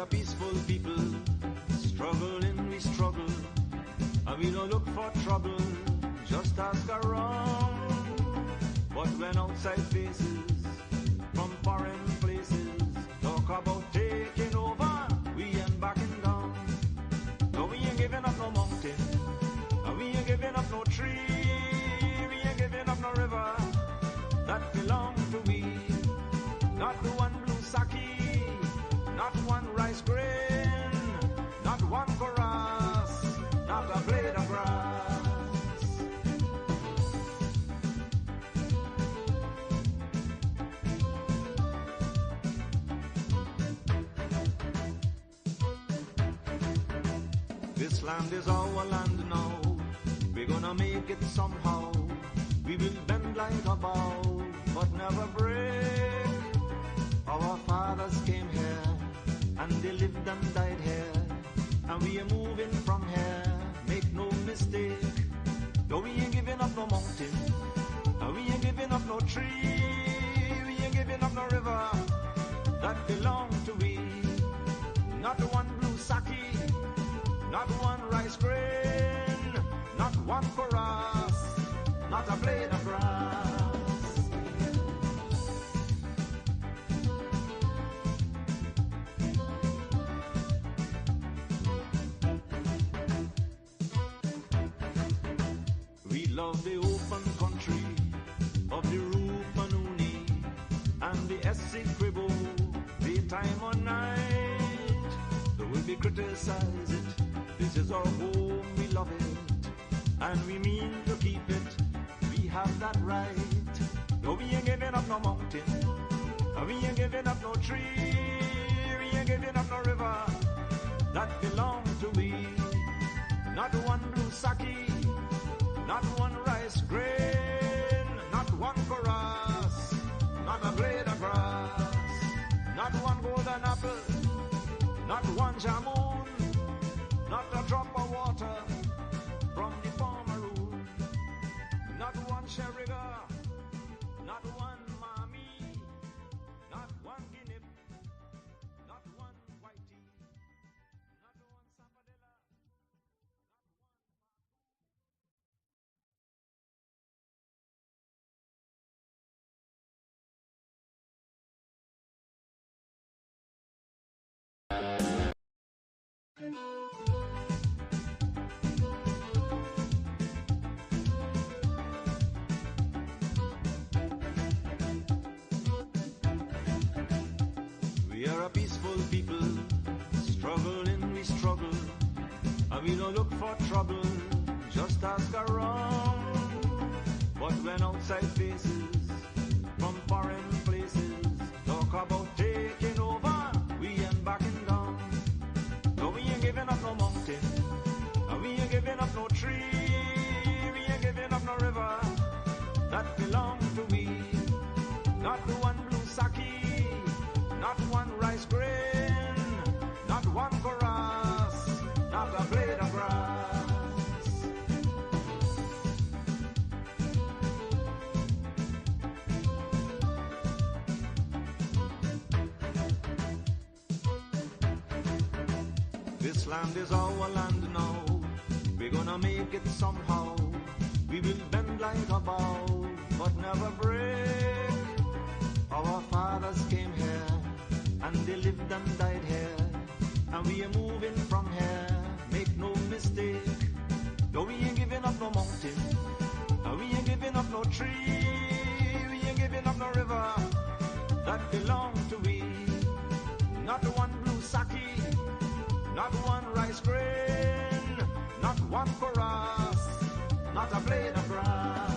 are a peaceful people, struggling we struggle, and we don't look for trouble, just ask around. But when outside faces, from foreign places, talk about taking over, we ain't backing down. No, we ain't giving up no mountain, and we ain't giving up no tree, we ain't giving up no river, that belong to we. Not the one blue sake, not one rice grain, not one chorus, not a blade of grass. This land is our land now, we're gonna make it somehow. We will bend like a bow, but never break. Our fathers came here, and they lived and died here, and we are moving from here, make no mistake. No, we ain't giving up no mountain, and we ain't giving up no tree, we ain't giving up no river, that belong to we. Not one blue sake, not one rice grain, not one chorus, not a blade of grass. We love the open country of the Rupanuni and the Esequibo, daytime or night. Though we criticize it, this is our home, we love it, and we mean to keep it. We have that right. No, we ain't giving up no mountain, and we ain't giving up no tree, we ain't giving up no river, that belong to we. Not one blue sake, not one rice grain, not one chorus, not a blade of grass, not one golden apple, not one jamun, not a drop of water from the Pomeroon, not one sherriga, not one mami, not one guinea, not one whitey, not one sapodilla. We are a peaceful people, struggling we struggle, and we don't look for trouble, just ask around. But when outside faces, from foreign places, talk about taking over, we ain't backing down. No, we ain't giving up no mountain, and we ain't giving up no tree, we ain't giving up no river, that belong to we. Not the one blue sake, not one rice grain, not one chorus, not a blade of grass. This land is our land now, we're gonna make it somehow. We will bend like a bow, but never break. Our fathers came here, and they lived and died here, and we are moving from here, make no mistake. No, we ain't giving up no mountain, and we ain't giving up no tree, we ain't giving up no river, that belong to we. Not one blue sake, not one rice grain, not one chorus, not a blade of grass.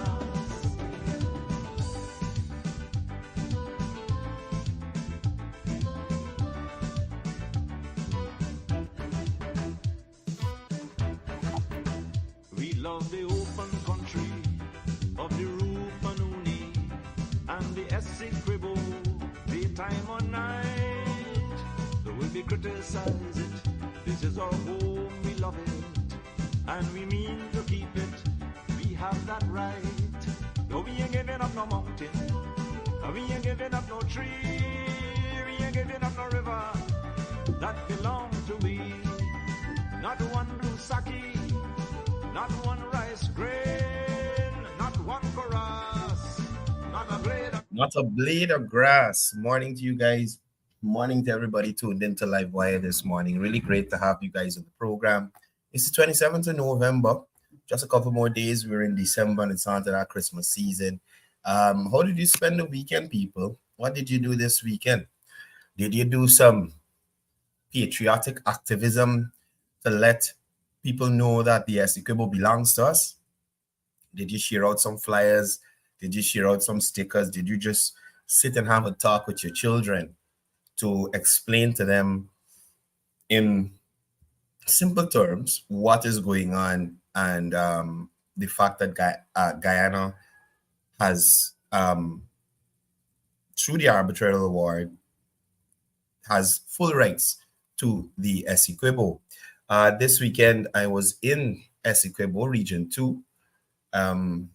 We love the open country of the Rupanuni and the Esequibo, daytime or night. Though we criticize it, this is our home, we love it, and we mean to keep it. We have that right. No, we ain't giving up no mountain, and we ain't giving up no tree, we ain't giving up no river, that belong to we. Not one blue sake, not one rice grain, not one chorus, not a blade of... Not a blade of grass. Morning to you guys. Morning to everybody tuned into Livewire this morning. Really great to have you guys on the program. It's the 27th of November. Just a couple more days. We're in December and it's on to that Christmas season. How did you spend the weekend, people? What did you do this weekend? Did you do some patriotic activism to let people know that the Esequibo belongs to us? Did you share out some flyers? Did you share out some stickers? Did you just sit and have a talk with your children to explain to them in simple terms what is going on and the fact that Guyana has, through the arbitral award, has full rights to the Esequibo. This weekend, I was in Esequibo, Region 2, Anna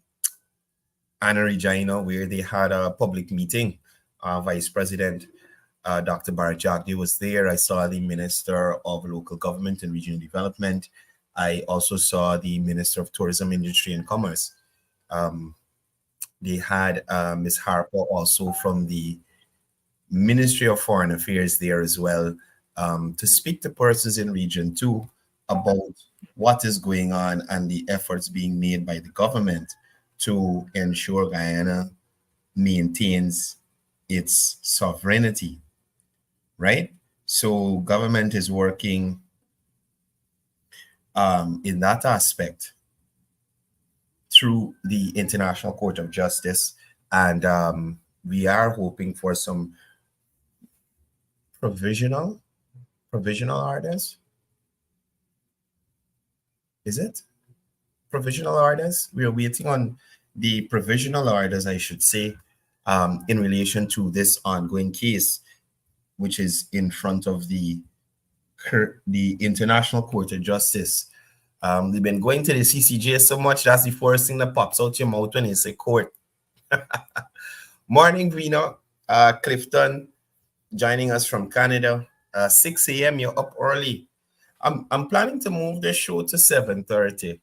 Regina, where they had a public meeting. Vice President Dr. Barrett Jagdi was there. I saw the Minister of Local Government and Regional Development. I also saw the Minister of Tourism, Industry and Commerce. They had Ms. Harper also from the Ministry of Foreign Affairs there as well, to speak to persons in Region 2 about what is going on and the efforts being made by the government to ensure Guyana maintains its sovereignty, right? So government is working in that aspect through the International Court of Justice, and we are hoping for some provisional orders. Is it provisional orders? We are waiting on the provisional orders, I should say, in relation to this ongoing case, which is in front of the International Court of Justice. They've been going to the CCJ so much, that's the first thing that pops out your mouth when you say court. Morning, Vina. Clifton joining us from Canada. 6 a.m., you're up early. I'm planning to move the show to 7:30.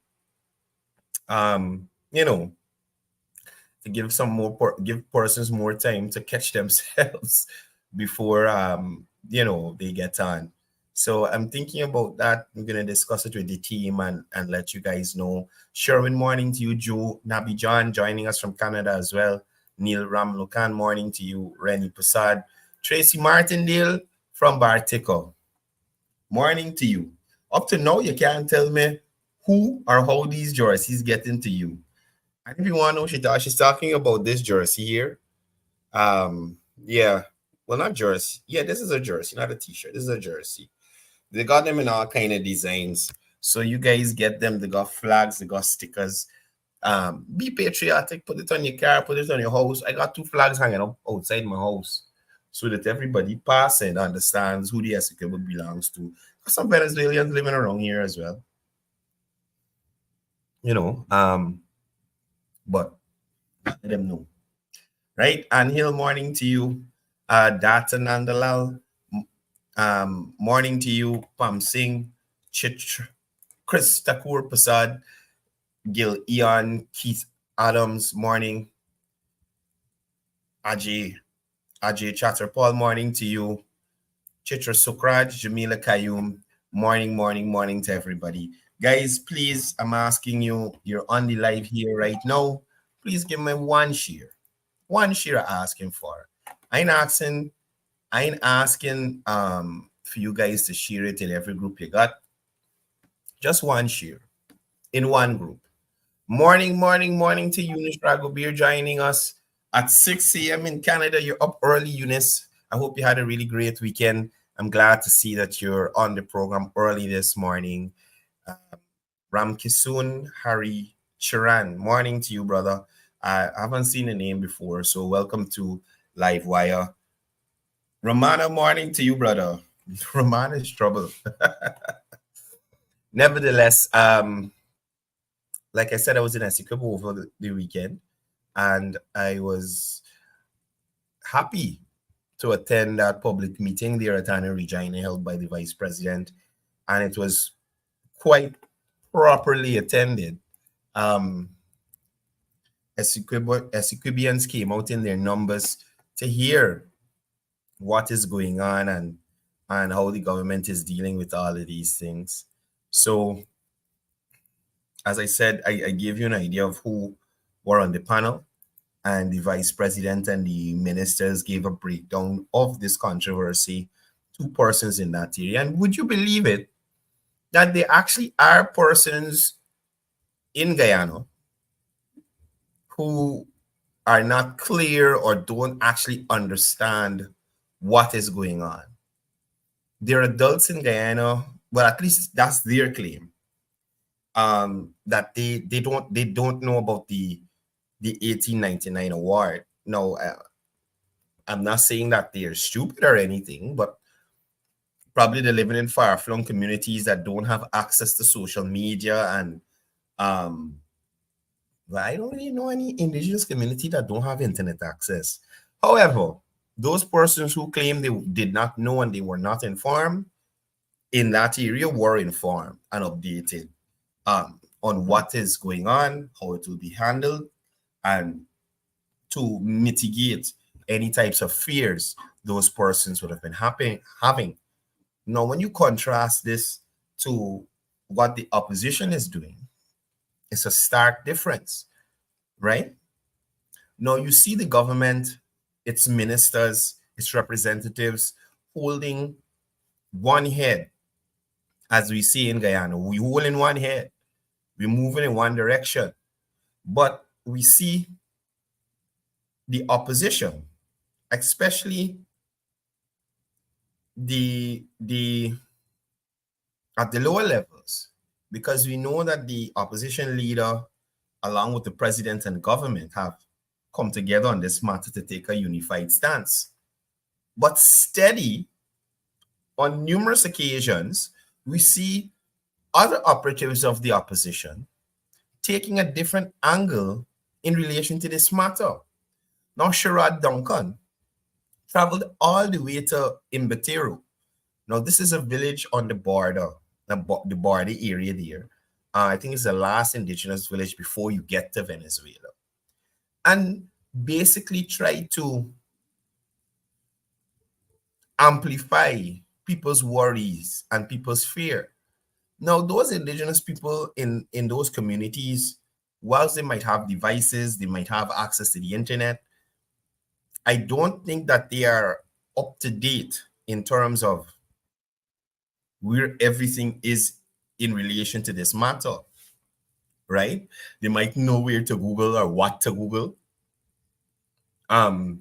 To give persons more time to catch themselves before they get on. So I'm thinking about that. I'm gonna discuss it with the team and let you guys know. Sherwin, morning to you. Joe Nabi John joining us from Canada as well. Neil Ramlukan, morning to you. Rennie Prasad. Tracy Martindale from Bartico. Morning to you. Up to now, you can't tell me who or how these jerseys get into you. And if you want to know, she's talking about this jersey here. Yeah. Well, not jersey. Yeah, this is a jersey, not a t-shirt. This is a jersey. They got them in all kind of designs. So you guys get them. They got flags. They got stickers. Be patriotic. Put it on your car. Put it on your house. I got 2 flags hanging up outside my house so that everybody passing understands who the Esequibo belongs to. Some Venezuelans living around here as well. But let them know. Right? And Hill, morning to you. Data Nandalal, morning to you. Pam Singh, Chris Thakur Prasad, Gil Eon, Keith Adams, morning. Ajay Chatterpal, morning to you. Chitra Sukraj, Jamila Kayum, morning to everybody. Guys, please, I'm asking you, you're on the live here right now. Please give me one share. One share I'm asking for. I ain't asking for you guys to share it in every group you got. Just one share in one group. Morning to Eunice Ragobir joining us at 6 a.m. in Canada. You're up early, Eunice. I hope you had a really great weekend. I'm glad to see that you're on the program early this morning. Ram Kisun Hari Chiran, morning to you, brother. I haven't seen a name before, so welcome to Livewire. Romana, morning to you, brother. Romana is trouble. Nevertheless, like I said, I was in Esequibo over the weekend, and I was happy to attend that public meeting there at Anna Regina held by the vice president, and it was quite properly attended. Um, Esequibians came out in their numbers to hear what is going on and how the government is dealing with all of these things. So, as I said, I gave you an idea of who were on the panel, and the vice president and the ministers gave a breakdown of this controversy. Two persons in that area. And would you believe it that there actually are persons in Guyana who are not clear or don't actually understand what is going on? There are adults in Guyana, well, at least that's their claim, that they don't know about the 1899 award. No, I'm not saying that they're stupid or anything, but probably they're living in far-flung communities that don't have access to social media. And well, I don't really know any indigenous community that don't have internet access. However, those persons who claim they did not know and they were not informed in that area were informed and updated on what is going on, how it will be handled, and to mitigate any types of fears those persons would have been having. Now, when you contrast this to what the opposition is doing, it's a stark difference, right? Now, you see the government, its ministers, its representatives holding one head, as we see in Guyana. We hold in one head, we're moving in one direction. But we see the opposition, especially the at the lower levels, because we know that the opposition leader, along with the president and government, have come together on this matter to take a unified stance. But steady, on numerous occasions, we see other operatives of the opposition taking a different angle in relation to this matter. Now, Sherrod Duncan traveled all the way to Imbatero. Now, this is a village on the border, the border area there. I think it's the last indigenous village before you get to Venezuela. And basically try to amplify people's worries and people's fear. Now, those indigenous people in those communities, whilst they might have devices, they might have access to the internet, I don't think that they are up to date in terms of where everything is in relation to this matter, right? They might know where to Google or what to Google. The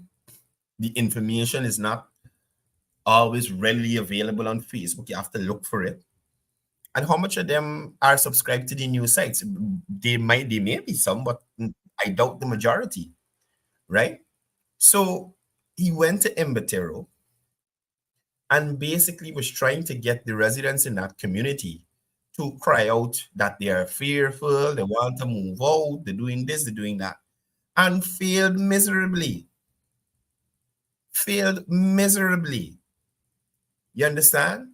information is not always readily available on Facebook. You have to look for it. And how much of them are subscribed to the news sites? They may be some, but I doubt the majority, right? So he went to Imbatero and basically was trying to get the residents in that community to cry out that they are fearful, they want to move out, they're doing this, they're doing that, and failed miserably. Failed miserably. You understand?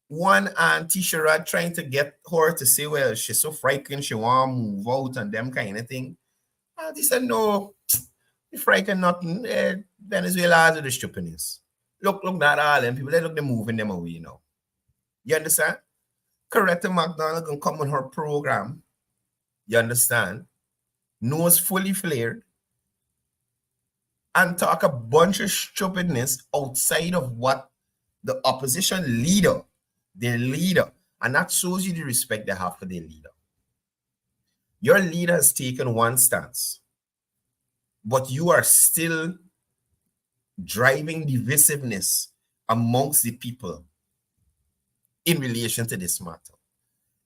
One auntie Sherrod trying to get her to say, well, she's so frightened, she want to move out and them kind of thing. And he said, no, you frightened nothing. Venezuela has the stupidness. Look at all them people. They're moving them away now. You understand? Coretta McDonald can come on her program. You understand? Nose fully flared and talk a bunch of stupidness outside of what the opposition leader, their leader, and that shows you the respect they have for their leader. Your leader has taken one stance, but you are still driving divisiveness amongst the people in relation to this matter.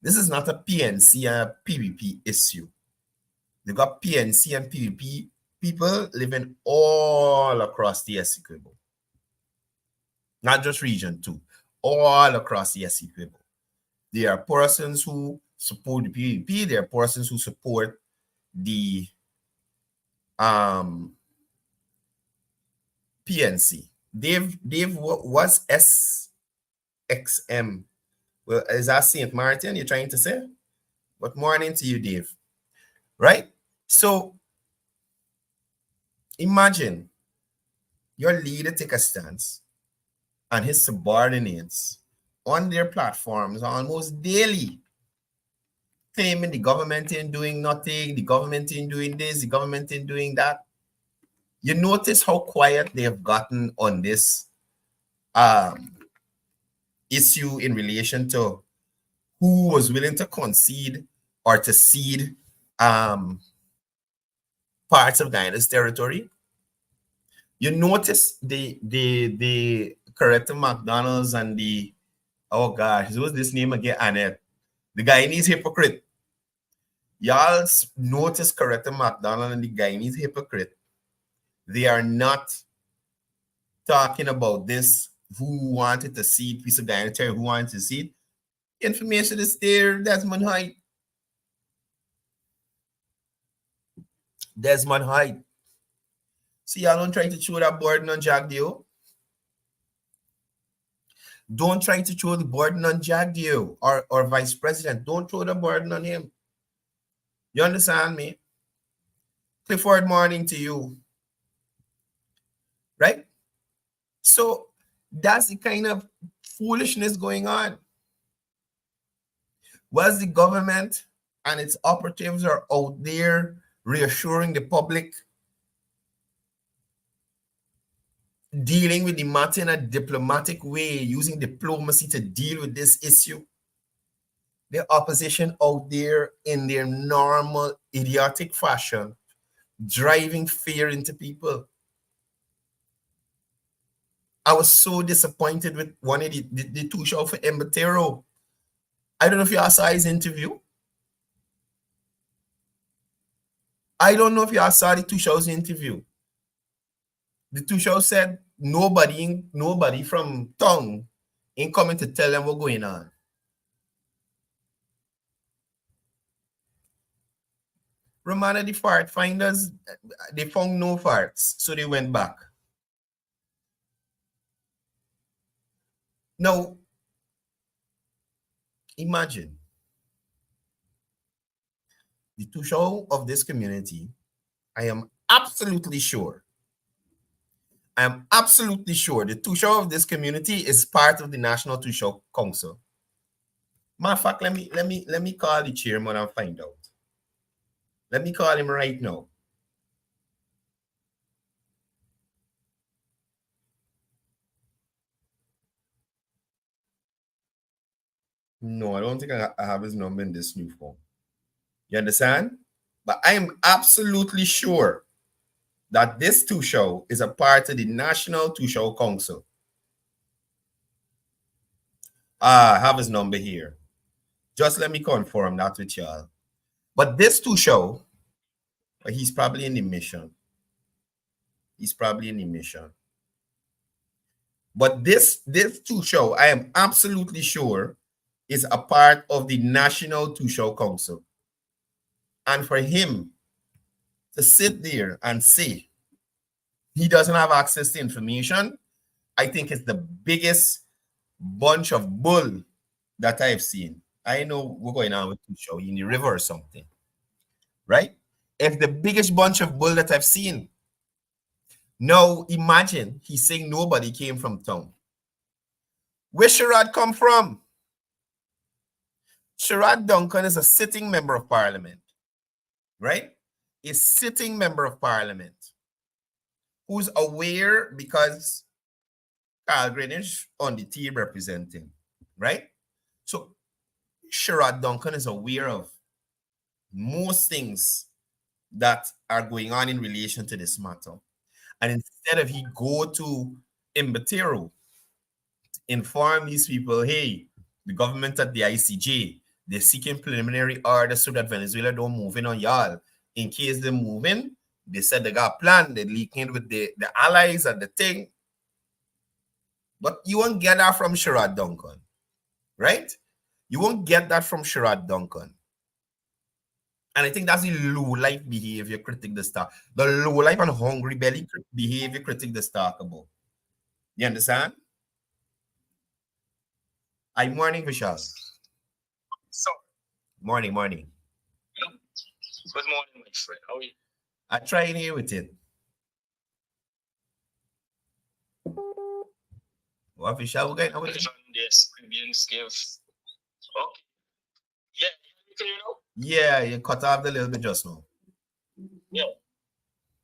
This is not a PNC and a PVP issue. They got PNC and PVP people living all across the Esequibo. Not just region 2, all across the Esequibo. There are persons who support the PVP, there are persons who support the PNC. Dave, what was SXM? Well, is that St. Martin you're trying to say? Good morning to you, Dave. Right? So imagine your leader take a stance and his subordinates on their platforms almost daily claiming the government ain't doing nothing, the government ain't doing this, the government ain't doing that. You notice how quiet they have gotten on this um, issue in relation to who was willing to concede or to cede um, parts of Guyana's territory. You notice the corrective McDonald's and the, oh gosh, what was this name again? Annette. The Guyanese hypocrite. Y'all notice corrective McDonald and the Guyanese hypocrite. They are not talking about this, who wanted to see piece of Guyana territory, who wanted to see it. Information is there. Desmond Hyde. Desmond Hyde. See, y'all don't try to throw that burden on Jack Dio. Don't try to throw the burden on Jack Dio or Vice President. Don't throw the burden on him. You understand me? Clifford, morning to you. Right? So that's the kind of foolishness going on. Was the government and its operatives are out there reassuring the public, dealing with the matter in a diplomatic way, using diplomacy to deal with this issue? The opposition out there in their normal idiotic fashion, driving fear into people. I was so disappointed with one of the two show for Embatero. I don't know if y'all saw his interview. I don't know if y'all saw the two shows interview. The two shows said nobody from Tongue ain't coming to tell them what's going on. Romana, the fart finders, they found no farts, so they went back. Now, imagine the two show of this community. I am absolutely sure the two show of this community is part of the National Two Show Council. Matter of fact, let me call the chairman and find out. Let me call him right now. No, I don't think I have his number in this new phone. You understand? But I am absolutely sure that this two show is a part of the National Two Show Council. I have his number here. Just let me confirm that with y'all. But this two show, he's probably in the mission. But this two show, I am absolutely sure, is a part of the National Two Show Council. And for him to sit there and say he doesn't have access to information, I think it's the biggest bunch of bull that I've seen. I know we're going on with two show in the river or something, right? It's the biggest bunch of bull that I've seen. Now imagine he's saying nobody came from town. Where Sherrod come from? Sherrod Duncan is a sitting member of parliament, right? A sitting member of parliament who's aware because Carl Greenwich on the team representing, right? So Sherrod Duncan is aware of most things that are going on in relation to this matter. And instead of he go to Imbatero, inform these people, hey, the government at the ICJ, they're seeking preliminary orders so that Venezuela don't move in on y'all. In case they move in, they said they got a plan, they're leaking with the allies and the thing. But you won't get that from Sherrod Duncan, right? You won't get that from Sherrod Duncan. And I think that's the low-life behavior critic this talk. The low-life and hungry belly behavior critic this talk about. You understand? Hi, morning, Vishal. So, Morning. good morning, my friend. How are you? I try and hear with it. What Vishal, we going with it? Yes, Caribbeans give. Okay. Yeah, you can hear now? Yeah, you cut off the little bit just now. Yeah.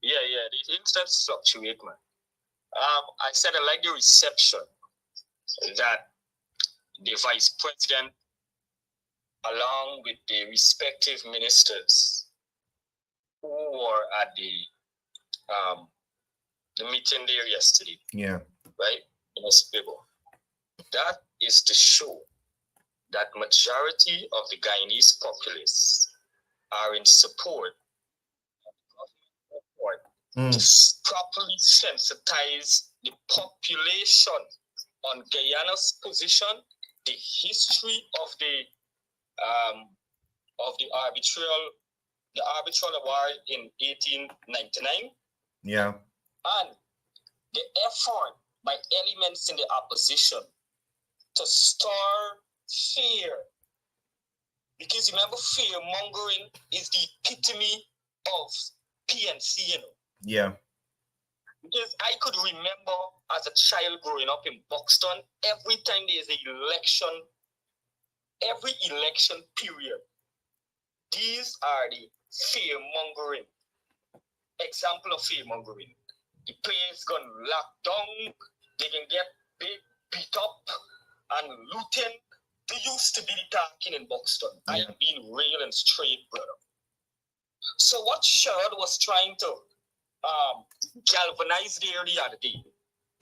The instance fluctuate, man. I said I like the reception that the vice president, along with the respective ministers who were at the meeting there yesterday. Yeah. Right? In Esequibo. That is to show that majority of the Guyanese populace are in support to properly sensitize the population on Guyana's position, the history of the arbitral award in 1899. Yeah. And the effort by elements in the opposition to stir fear. Because remember, fear mongering is the epitome of PNC, you know. Yeah. Because I could remember as a child growing up in Buxton, every time there's an election, every election period, these are the fear mongering. Example of fear mongering. The place gone locked down, they can get beat up and looting. They used to be the talking in Buxton. Yeah. I am being real and straight, brother. So what Sherrod was trying to galvanize there the other day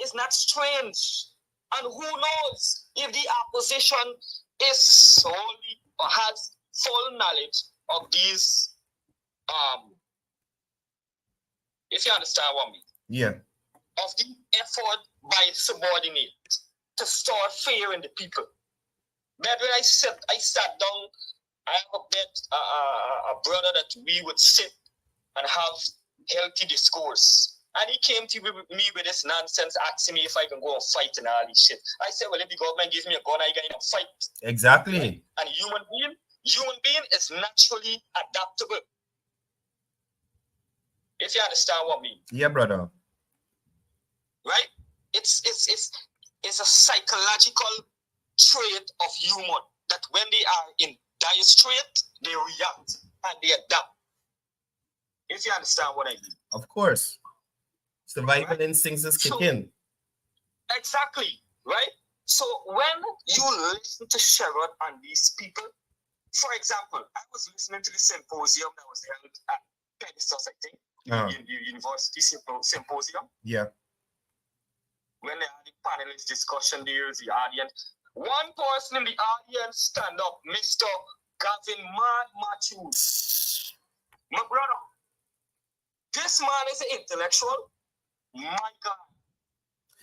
is not strange. And who knows if the opposition is solely or has full knowledge of these, if you understand what I mean. Yeah. Of the effort by subordinates to store fear in the people. But when I sat down, I have a brother that we would sit and have healthy discourse. And he came to me with this nonsense, asking me if I can go and fight and all this shit. I said, well, if the government gives me a gun, I can fight. Exactly. Right? And human being is naturally adaptable. If you understand what I mean. Yeah, brother. Right? It's a psychological trait of human that when they are in dire strait, they react and they adapt. If you understand what I mean. Of course. Survival instincts is kicking. Exactly. Right? So when you listen to Sherrod and these people, for example, I was listening to the symposium that was held at Pegasus, I think, the university symposium. Yeah. When they had the panelist discussion there, the audience. One person in the audience stand up, Mr. Gavin Matthews. My brother, this man is an intellectual. My God.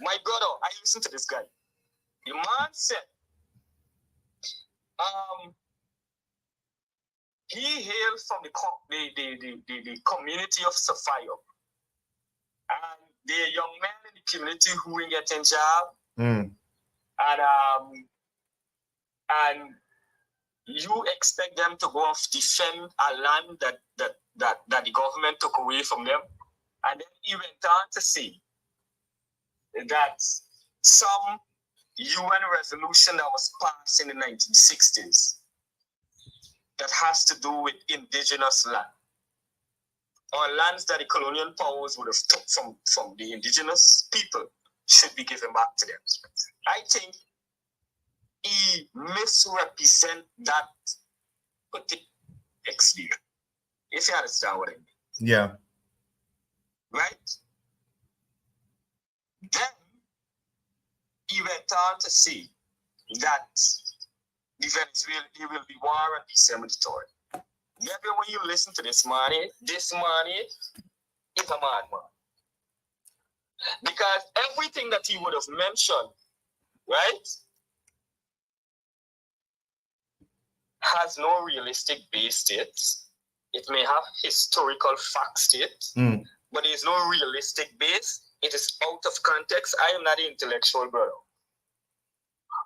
My brother, I listen to this guy. The man said, he hails from the community of Sophia. And the young men in the community who ain't getting job. And you expect them to go off defend a land that the government took away from them. And then he went on to say that some UN resolution that was passed in the 1960s that has to do with indigenous land, or lands that the colonial powers would have took from the indigenous people, should be given back to them. I think he misrepresent that particular experience. If you understand what I mean. Yeah. Right? Then he went on to say that there will be war on December 3rd. Maybe when you listen to this man is a madman. Because everything that he would have mentioned, right, has no realistic base to it. It may have historical facts to it, but there's no realistic base. it is out of context. I am not an intellectual, brother.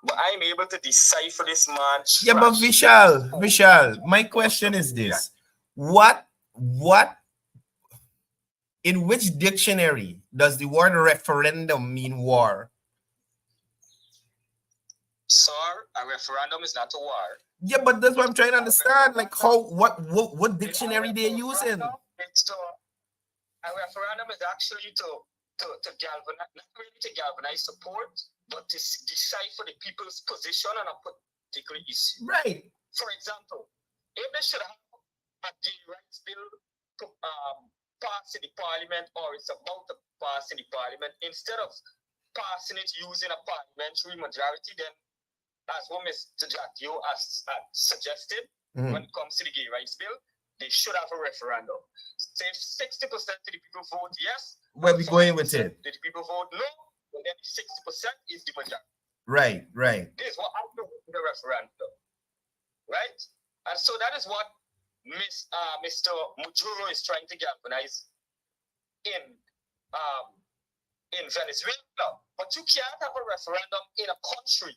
But I'm able to decipher this man. Yeah, but Vishal, my question is this. What in which dictionary does the word referendum mean war? Sir, a referendum is not a war. Yeah, but that's what I'm trying to understand. Like what dictionary they're using? A referendum is actually to galvanize, not really to galvanize support, but to decipher the people's position on a particular issue. Right. For example, if they should have a gay rights bill to pass in the parliament, or it's about to pass in the parliament, instead of passing it using a parliamentary majority, then as what Mr. Jackie has suggested, when it comes to the gay rights bill, they should have a referendum. Say if 60% of the people vote yes, where we going with it? Did the people vote no? Well, then 60% is the majority. Right. This is what I know in the referendum. Right? And so that is what Mr. Maduro is trying to galvanize in Venezuela. But you can't have a referendum in a country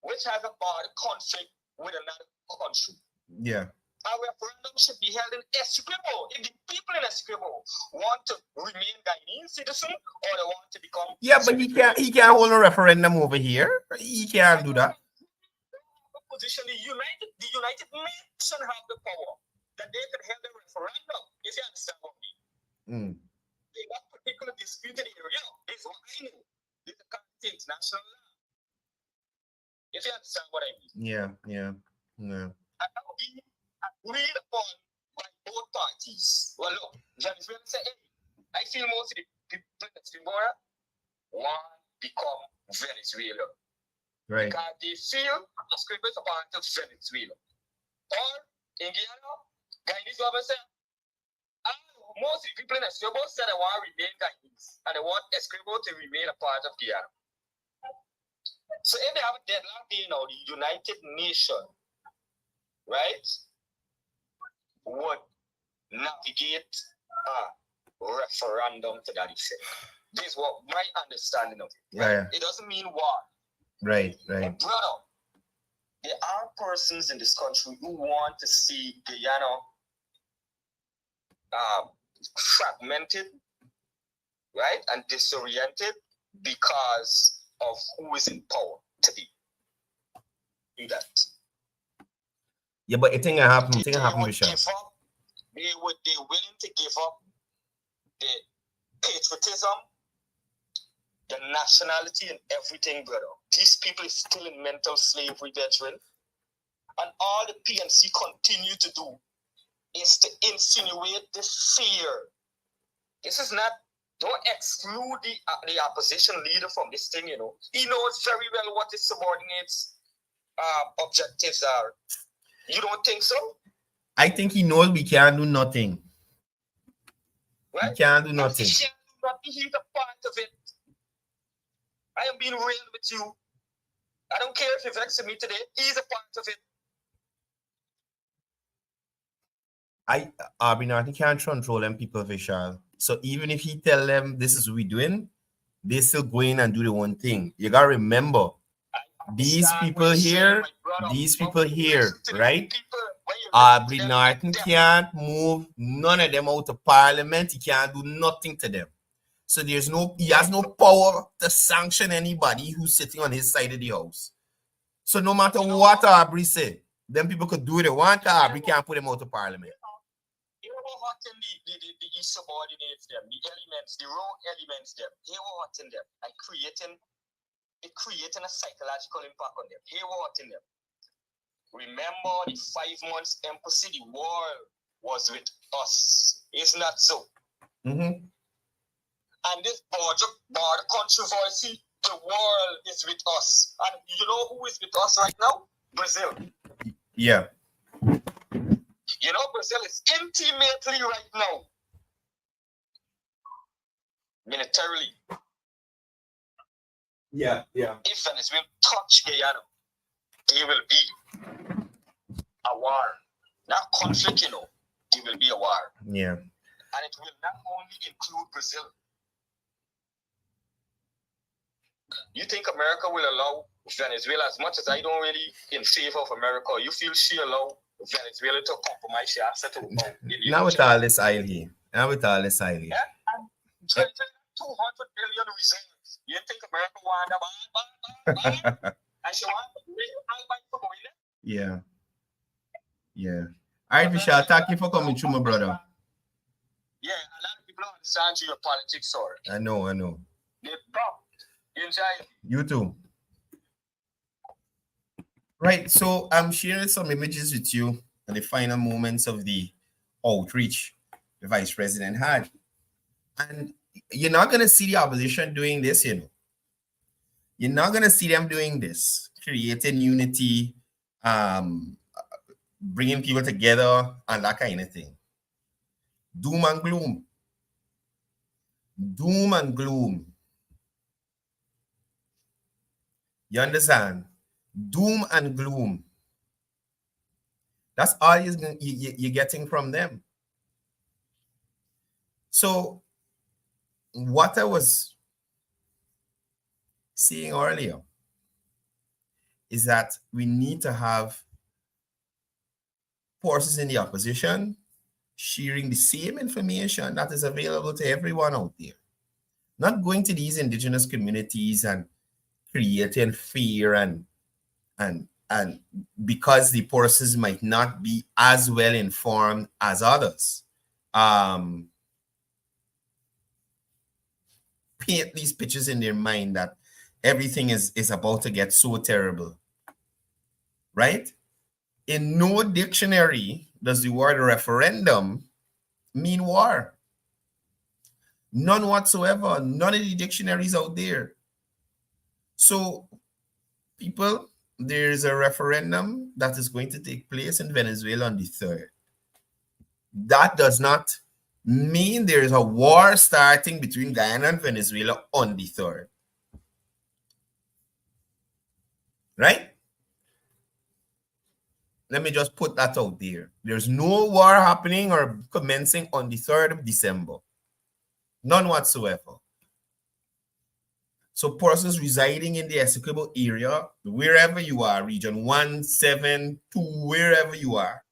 which has a border conflict with another country. Yeah. A referendum should be held in Esequibo. If the people in Esequibo want to remain Guinean citizen, or they want to become... Yeah, but he can't hold a referendum over here. He can't do that. Position, the United Nations have the power that they can hold a referendum, if you understand what I mean. In that particular disputed area, this is what I know. This is the international law. If you understand what I mean. Yeah. And that will be agreed upon by both parties. Well, look, Venezuela say, hey, I feel most of the people in Esequibo want to become Venezuela. Right. Because they feel Esequibo is a part of Venezuela. Or in Guyana, Guyanese government say, most of the people in Esequibo said they want to remain Guyanese, and they want Esequibo to remain a part of Guyana. So if they have a deadline, the United Nations, right, would navigate a referendum to that effect. This is what my understanding of it. Right? Yeah. It doesn't mean war. Right. But brother, there are persons in this country who want to see Guyana fragmented, right, and disoriented because of who is in power today. Do that. Yeah, but it thing happen, Bishop. They're willing to give up the patriotism, the nationality, and everything, brother. These people is still in mental slavery, brethren. And all the PNC continue to do is to insinuate this fear. This is not, don't exclude the opposition leader from this thing, you know. He knows very well what his subordinates' objectives are. You don't think so? I think he knows we can't do nothing. Right? We can't do nothing. He can't do nothing. He's a part of it. I am being real with you. I don't care if he vexes me today. He's a part of it. He can't control them people, Vishal. So even if he tell them this is what we're doing, they still go in and do the one thing. You gotta remember, these people here, right? Aubrey Norton can't move none of them out of parliament. He can't do nothing to them. So he has no power to sanction anybody who's sitting on his side of the house. So no matter what Aubrey say, them people could do what they want. Aubrey can't put them out of parliament. You know what hurting the subordinates them, the elements, the raw elements them. They were hurting them and creating a psychological impact on them. They were hurting them. Remember the 5 months embassy, the world was with us. It's not so. And this border controversy, the world is with us. And you know who is with us right now? Brazil. Yeah. You know, Brazil is intimately right now, militarily. Yeah. If Venezuela touch Guyana, there will be a war. Not conflict, there will be a war. Yeah. And it will not only include Brazil. you think America will allow Venezuela, as much as I don't really in favor of America, you feel she allow Venezuela to compromise she asset to Now with all this oil here. Now with all this oil here. Yeah, and 200 billion reserves. You think America want to and she want to buy for going there? Yeah. Yeah. All right, Michelle, thank you for coming through, my brother. Yeah, a lot of people don't understand your politics, sorry. I know. Enjoy. You too. Right, so I'm sharing some images with you at the final moments of the outreach the vice president had. And you're not going to see the opposition doing this, you know. You're not going to see them doing this, creating unity, bringing people together, and that kind of thing. Doom and gloom. Doom and gloom. You understand? Doom and gloom. That's all you're getting from them. So what I was saying earlier is that we need to have forces in the opposition sharing the same information that is available to everyone out there. Not going to these indigenous communities and creating fear and because the forces might not be as well informed as others. Paint these pictures in their mind that everything is about to get so terrible, right? In no dictionary does the word referendum mean war. None whatsoever. None of the dictionaries out there. So, people, there's a referendum that is going to take place in Venezuela on the 3rd. That does not mean there is a war starting between Guyana and Venezuela on the 3rd. Right? Let me just put that out there. There's no war happening or commencing on the 3rd of December. None whatsoever. So persons residing in the Esequibo area, wherever you are, region 172, wherever you are,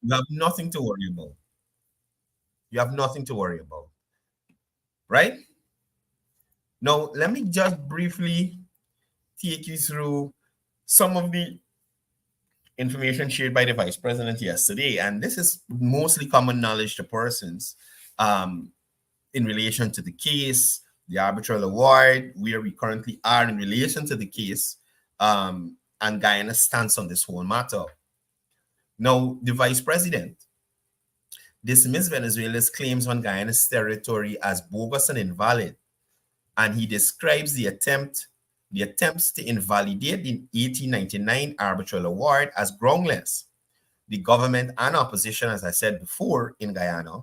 you have nothing to worry about. You have nothing to worry about. Right? Now, let me just briefly take you through some of the information shared by the vice president yesterday. And this is mostly common knowledge to persons in relation to the case, the arbitral award, where we currently are in relation to the case, and Guyana's stance on this whole matter. Now, the vice president dismissed Venezuela's claims on Guyana's territory as bogus and invalid, and he describes the attempts to invalidate the 1899 arbitral award as groundless. The government and opposition, as I said before, in Guyana,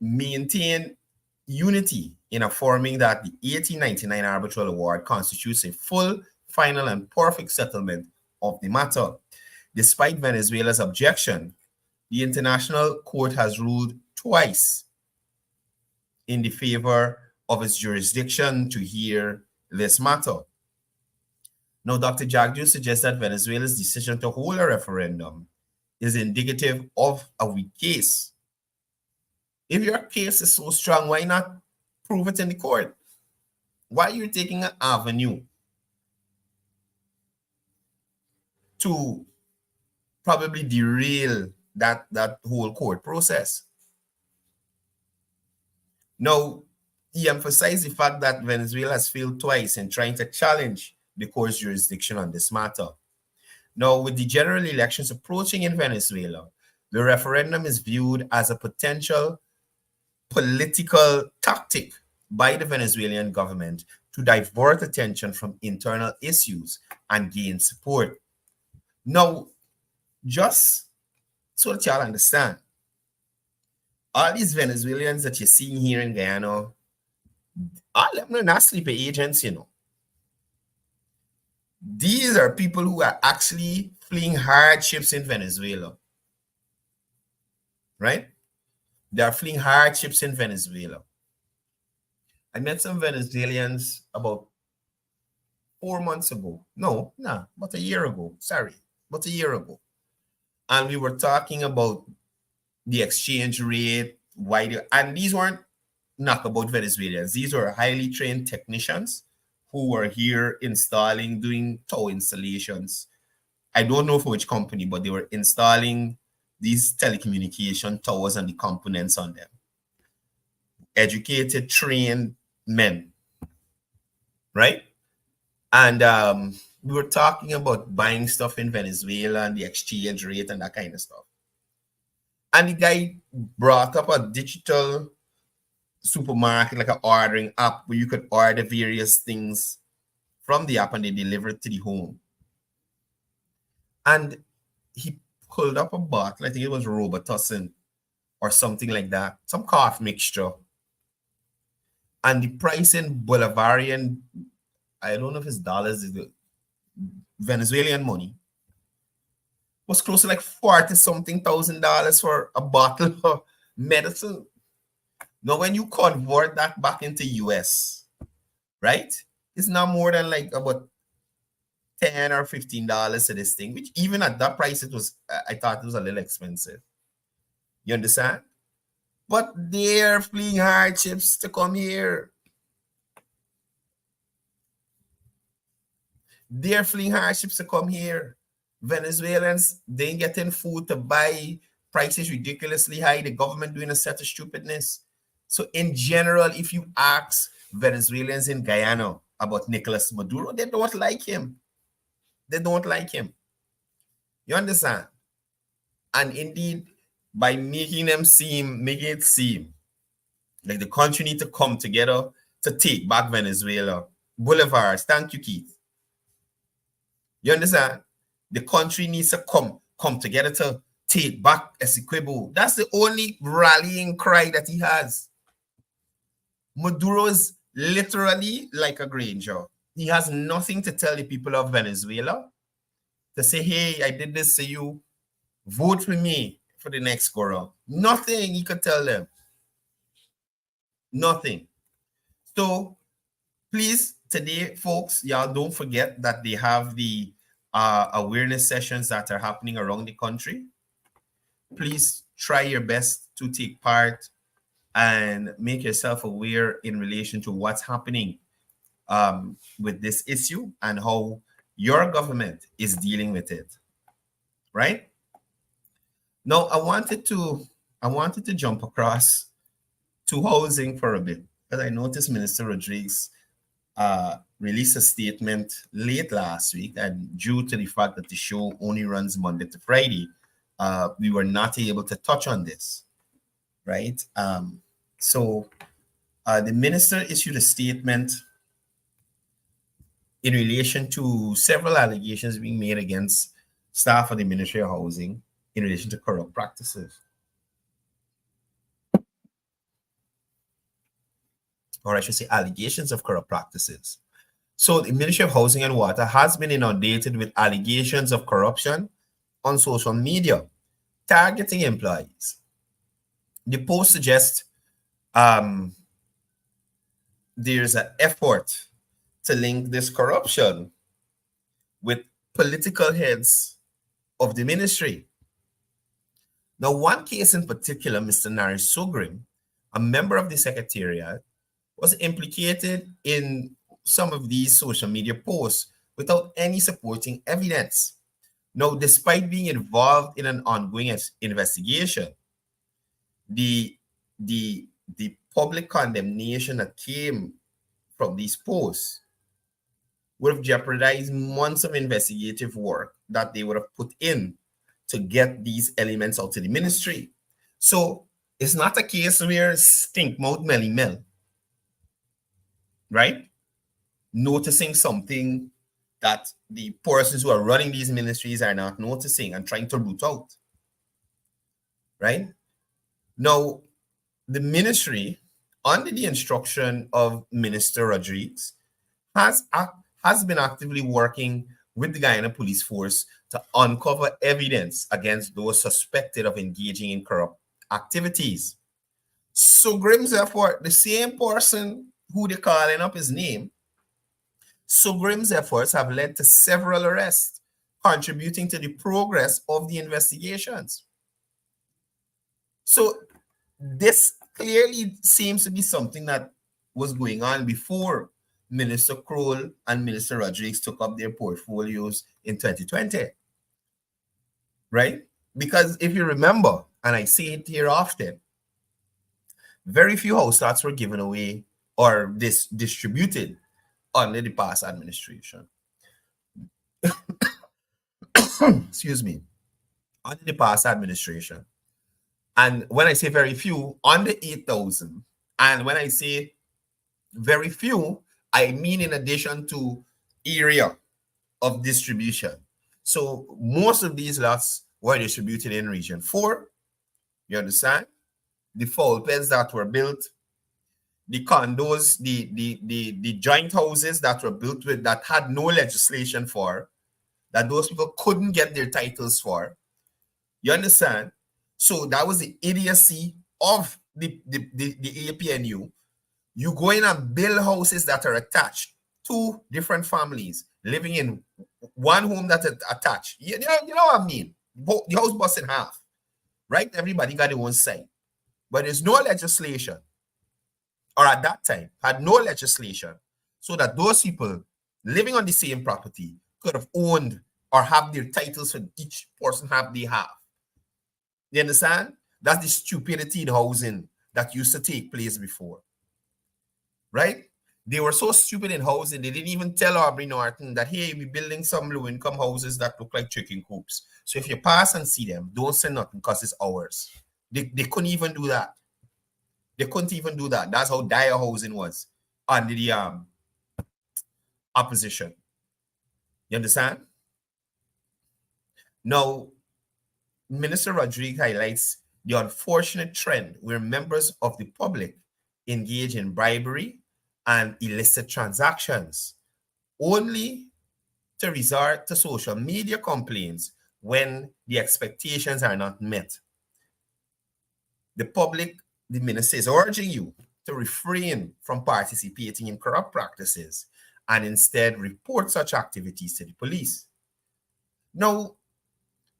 maintain unity in affirming that the 1899 arbitral award constitutes a full, final, and perfect settlement of the matter. Despite Venezuela's objection, the International Court has ruled twice in the favor of its jurisdiction to hear this matter. Now, Dr. Jagdu suggests that Venezuela's decision to hold a referendum is indicative of a weak case. If your case is so strong, why not prove it in the court? Why are you taking an avenue to probably derail that whole court process? Now, he emphasized the fact that Venezuela has failed twice in trying to challenge the court's jurisdiction on this matter. Now, with the general elections approaching in Venezuela, the referendum is viewed as a potential political tactic by the Venezuelan government to divert attention from internal issues and gain support. Now, just so that y'all understand, all these Venezuelans that you're seeing here in Guyana, all of them are not sleeper agents, you know. These are people who are actually fleeing hardships in Venezuela, right? They are fleeing hardships in Venezuela. I met some Venezuelans about 4 months ago. No, nah, about a year ago. Sorry, about a year ago. And we were talking about the exchange rate, and these weren't knockabout Venezuelans. These were highly trained technicians who were here installing, doing tower installations. I don't know for which company, but they were installing these telecommunication towers and the components on them. Educated, trained men, right? And we were talking about buying stuff in Venezuela and the exchange rate and that kind of stuff. And the guy brought up a digital supermarket, like an ordering app where you could order various things from the app and they deliver it to the home. And he pulled up a bottle, I think it was Robitussin or something like that, some cough mixture. And the price in Bolivarian, I don't know if it's dollars, is the Venezuelan money, was close to like 40-something thousand dollars for a bottle of medicine. Now, when you convert that back into US, right, it's not more than like about $10 or $15 to this thing, which even at that price, it was, I thought it was a little expensive. You understand? But they're fleeing hardships to come here. They're fleeing hardships to come here. Venezuelans, they ain't getting food to buy. Prices ridiculously high. The government doing a set of stupidness. So in general, if you ask Venezuelans in Guyana about Nicolas Maduro, they don't like him. They don't like him. You understand? And indeed, by making it seem like the country need to come together to take back Venezuela. Bolivars, thank you, Keith. You understand? The country needs to come together to take back Esequibo. That's the only rallying cry that he has. Maduro is literally like a Granger. He has nothing to tell the people of Venezuela to say, hey, I did this to you. Vote for me for the next go round. Nothing he could tell them. Nothing. So please, today, folks, y'all don't forget that they have the awareness sessions that are happening around the country. Please try your best to take part and make yourself aware in relation to what's happening with this issue and how your government is dealing with it. Right? Now, I wanted to jump across to housing for a bit, because I noticed Minister Rodriguez released a statement late last week, and due to the fact that the show only runs Monday to Friday, we were not able to touch on this, right? So the minister issued a statement in relation to several allegations being made against staff of the Ministry of Housing in relation to corrupt practices. Or I should say allegations of corrupt practices. So the Ministry of Housing and Water has been inundated with allegations of corruption on social media, targeting employees. The post suggests there's an effort to link this corruption with political heads of the ministry. Now, one case in particular, Mr. Naris Sogrim, a member of the Secretariat, was implicated in some of these social media posts without any supporting evidence. Now, despite being involved in an ongoing investigation, the public condemnation that came from these posts would have jeopardized months of investigative work that they would have put in to get these elements out to the ministry. So it's not a case where stink mouth melly mel, right? Noticing something that the persons who are running these ministries are not noticing and trying to root out, right? Now, the ministry, under the instruction of Minister Rodriguez, has been actively working with the Guyana Police Force to uncover evidence against those suspected of engaging in corrupt activities. So Grimm's effort, the same person who they're calling up his name, Sugrim's efforts have led to several arrests, contributing to the progress of the investigations. So this clearly seems to be something that was going on before Minister Kroll and Minister Rodriguez took up their portfolios in 2020, right? Because if you remember, and I say it here often, very few house lots were given away or distributed under the past administration. Excuse me, under the past administration. And when I say very few, under 8,000. And when I say very few, I mean in addition to area of distribution. So most of these lots were distributed in Region 4. You understand? The fowl pens that were built, the condos, the joint houses that were built with that had no legislation for, that those people couldn't get their titles for. You understand? So that was the idiocy of the APNU. You go in and build houses that are attached to different families living in one home that is attached. You know what I mean? The house bust in half, right? Everybody got their own side. But there's no legislation, or at that time, had no legislation, so that those people living on the same property could have owned or have their titles for each person they have. You understand? That's the stupidity in housing that used to take place before. Right? They were so stupid in housing, they didn't even tell Aubrey Norton that, hey, we're building some low-income houses that look like chicken coops. So if you pass and see them, don't say nothing because it's ours. They couldn't even do that. They couldn't even do that. That's how dire housing was under the opposition. You understand? Now, Minister Rodriguez highlights the unfortunate trend where members of the public engage in bribery and illicit transactions, only to resort to social media complaints when the expectations are not met. The minister is urging you to refrain from participating in corrupt practices and instead report such activities to the police. Now,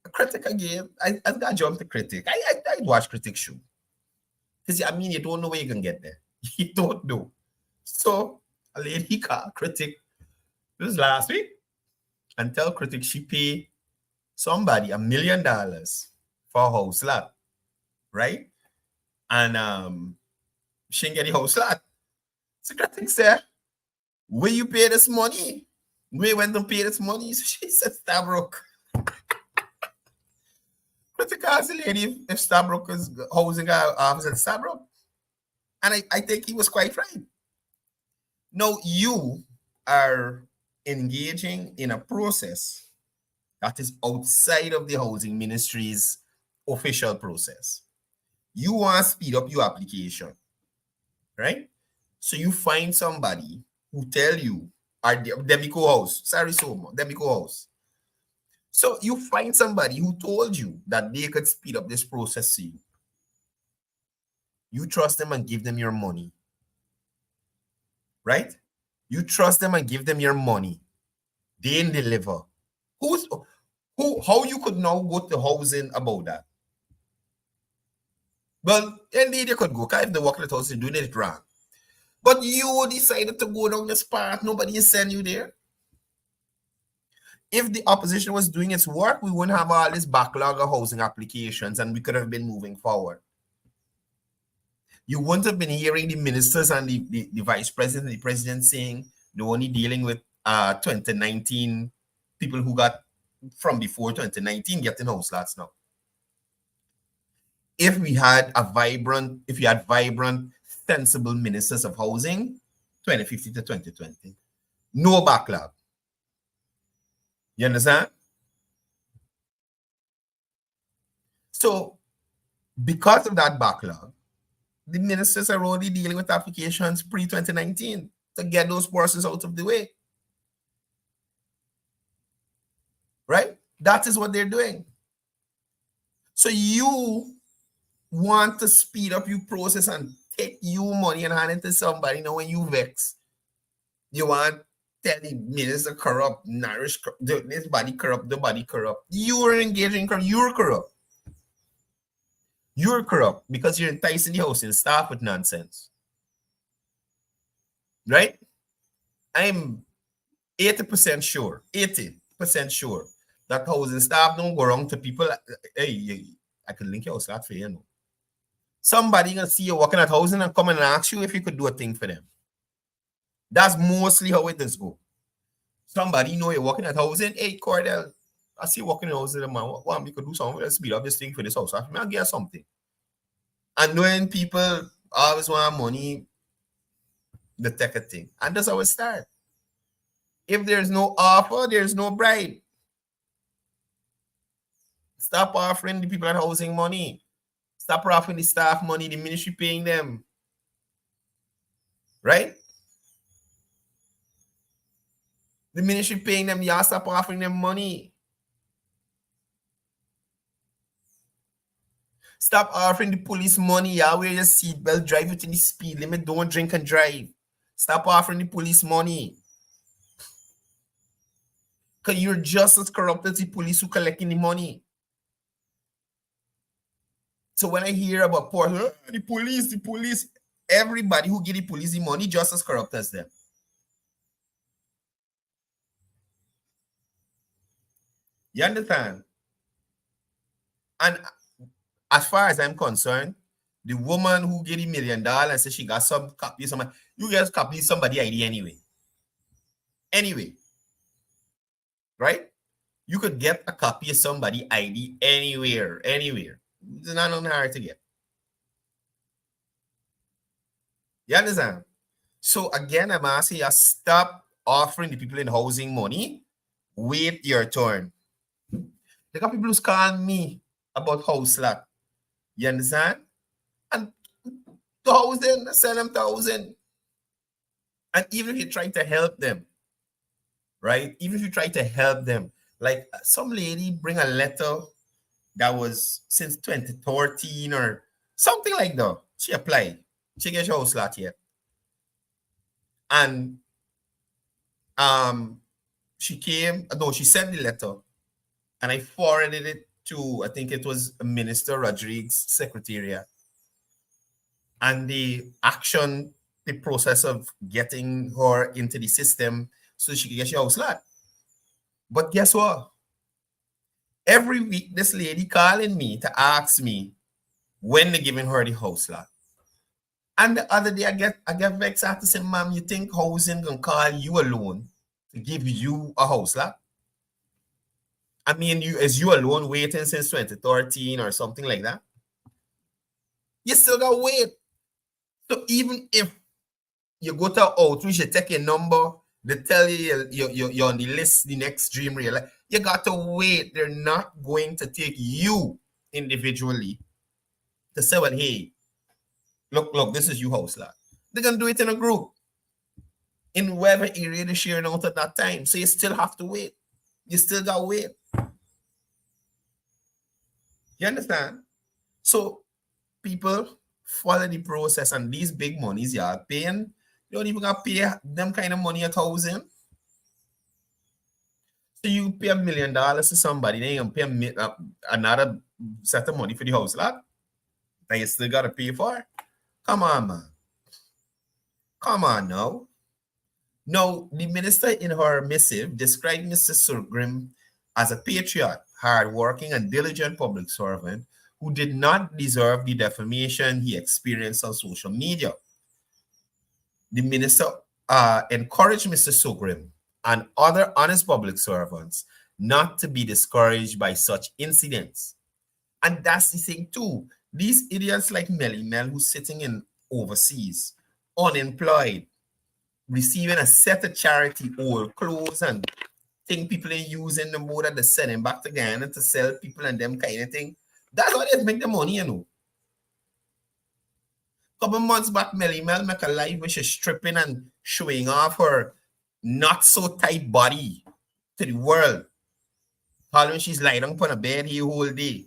a critic again, I got to jump to critic. I watch critic show. Because, I mean, you don't know where you can get there. You don't know. So, a lady called critic, this was last week, and tell critic she pay somebody $1 million for a house lot, right? And she didn't get the house lot. So critic said, where you pay this money? Where you went to pay this money? So she said, Stabrook. Critic asked the lady if Stabrook is housing office at Stabrook. And I think he was quite right. Now, you are engaging in a process that is outside of the housing ministry's official process. You want to speed up your application, right? So you find somebody who tell you, Demico House, sorry, Demico House. So you find somebody who told you that they could speed up this process to you. You trust them and give them your money, right? You trust them and give them your money. They didn't deliver. How you could now go to housing about that? Well, indeed you could go, because if the work house is doing it wrong. But you decided to go down this path. Nobody sent you there. If the opposition was doing its work, we wouldn't have all this backlog of housing applications and we could have been moving forward. You wouldn't have been hearing the ministers and the vice president and the president saying they're only dealing with 2019 people who got from before 2019 getting house lots now. If you had vibrant, sensible ministers of housing, 2015 to 2020, no backlog. You understand? So, because of that backlog, the ministers are only dealing with applications pre-2019 to get those persons out of the way. Right? That is what they're doing. So you want to speed up your process and take you money and hand it to somebody. Now when you vex, you want tell the minister corrupt, nourish this body corrupt, the body corrupt. You are engaging corrupt. You're corrupt. You're corrupt because you're enticing the housing staff with nonsense. Right? I'm 80% sure, 80% sure that housing staff don't go wrong to people. Hey, I could link your house for you, know. Somebody gonna see you working at housing and come and ask you if you could do a thing for them. That's mostly how it does go. Somebody know you're working at housing. Hey, Courdel, I see you working in housing, man. What we could do something? Let's speed up this thing for this house. I'll get something. And when people always want money, the take a thing. And that's how it starts. If there's no offer, there's no bribe. Stop offering the people at housing money. Stop offering the staff money, the ministry paying them. Right? The ministry paying them, y'all stop offering them money. Stop offering the police money. Y'all wear your seatbelt, drive within the speed limit, don't drink and drive. Stop offering the police money. Because you're just as corrupt as the police who collecting the money. So when I hear about the police, everybody who give the police the money just as corrupt as them. You understand? And as far as I'm concerned, the woman who gave the $1 million and said she got some copy of somebody, you guys copy somebody ID anyway. Anyway. Right? You could get a copy of somebody ID anywhere. It's not hard to get. You understand? So again, I'm asking you, stop offering the people in housing money. Wait your turn. There are people who's calling me about house lot. You understand? And 1,000, sell them 1,000. And even if you try to help them, right? Even if you try to help them, like some lady bring a letter that was since 2013 or something like that. She applied. She gets her house lot yet. And she sent the letter and I forwarded it to, I think it was Minister Rodriguez's secretariat. And the process of getting her into the system so she can get your house lot. But guess what? Every week, this lady calling me to ask me when they're giving her the house lot. And the other day, I get vexed. I have to say, ma'am, you think housing gonna call you alone to give you a house lot? I mean, you alone waiting since 2013 or something like that? You still gotta wait. So even if you go to outreach, you take a number, they tell you you're on the list, the next dream real, you got to wait. They're not going to take you individually to say, well, hey, look, this is your house lot. They're going to do it in a group in whatever area they're sharing out at that time. So you still have to wait. You still got to wait. You understand? So people follow the process, and these big monies you are paying, you don't even got to pay them kind of money at housing. So you pay $1 million to somebody, then you pay another set of money for the house lot that you still got to pay for. Come on, man. Come on now. Now, the minister in her missive described Mr. Sugrim as a patriot, hardworking and diligent public servant who did not deserve the defamation he experienced on social media. The minister encouraged Mr. Sugrim and other honest public servants not to be discouraged by such incidents. And that's the thing too. These idiots like Melly Mel who's sitting in overseas, unemployed, receiving a set of charity old clothes and thing people are using the more that they send them back to Ghana to sell people and them kind of thing. That's how they make the money, you know. Couple months back, Melly Mel make a live where she's stripping and showing off her not so tight body to the world. How when she's lying on a bed here whole day.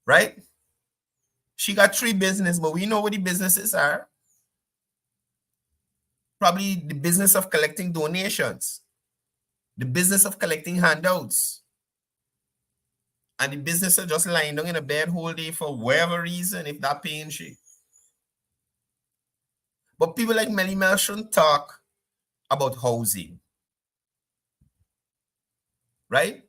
Right? She got 3 businesses, but we know what the businesses are. Probably the business of collecting donations, the business of collecting handouts, and the business of just lying down in a bed whole day for whatever reason, if that pains she. But people like Melly Mel shouldn't talk about housing, right?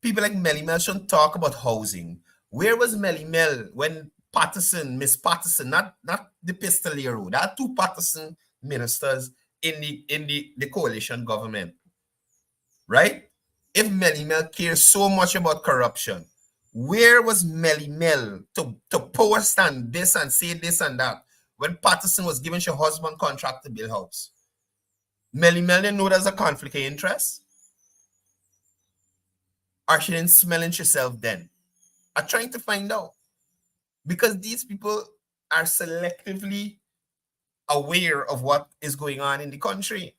People like Melly Mel shouldn't talk about housing. Where was Melly Mel when Patterson, Miss Patterson, not the Pistolero, there are 2 Patterson ministers in the coalition government, right? If Melly Mel cares so much about corruption, where was Melly Mel to post and this and say this and that when Patterson was giving her husband contract to build house? Melly Mel didn't know there's a conflict of interest? Or she didn't smell it herself then? I'm trying to find out. Because these people are selectively aware of what is going on in the country.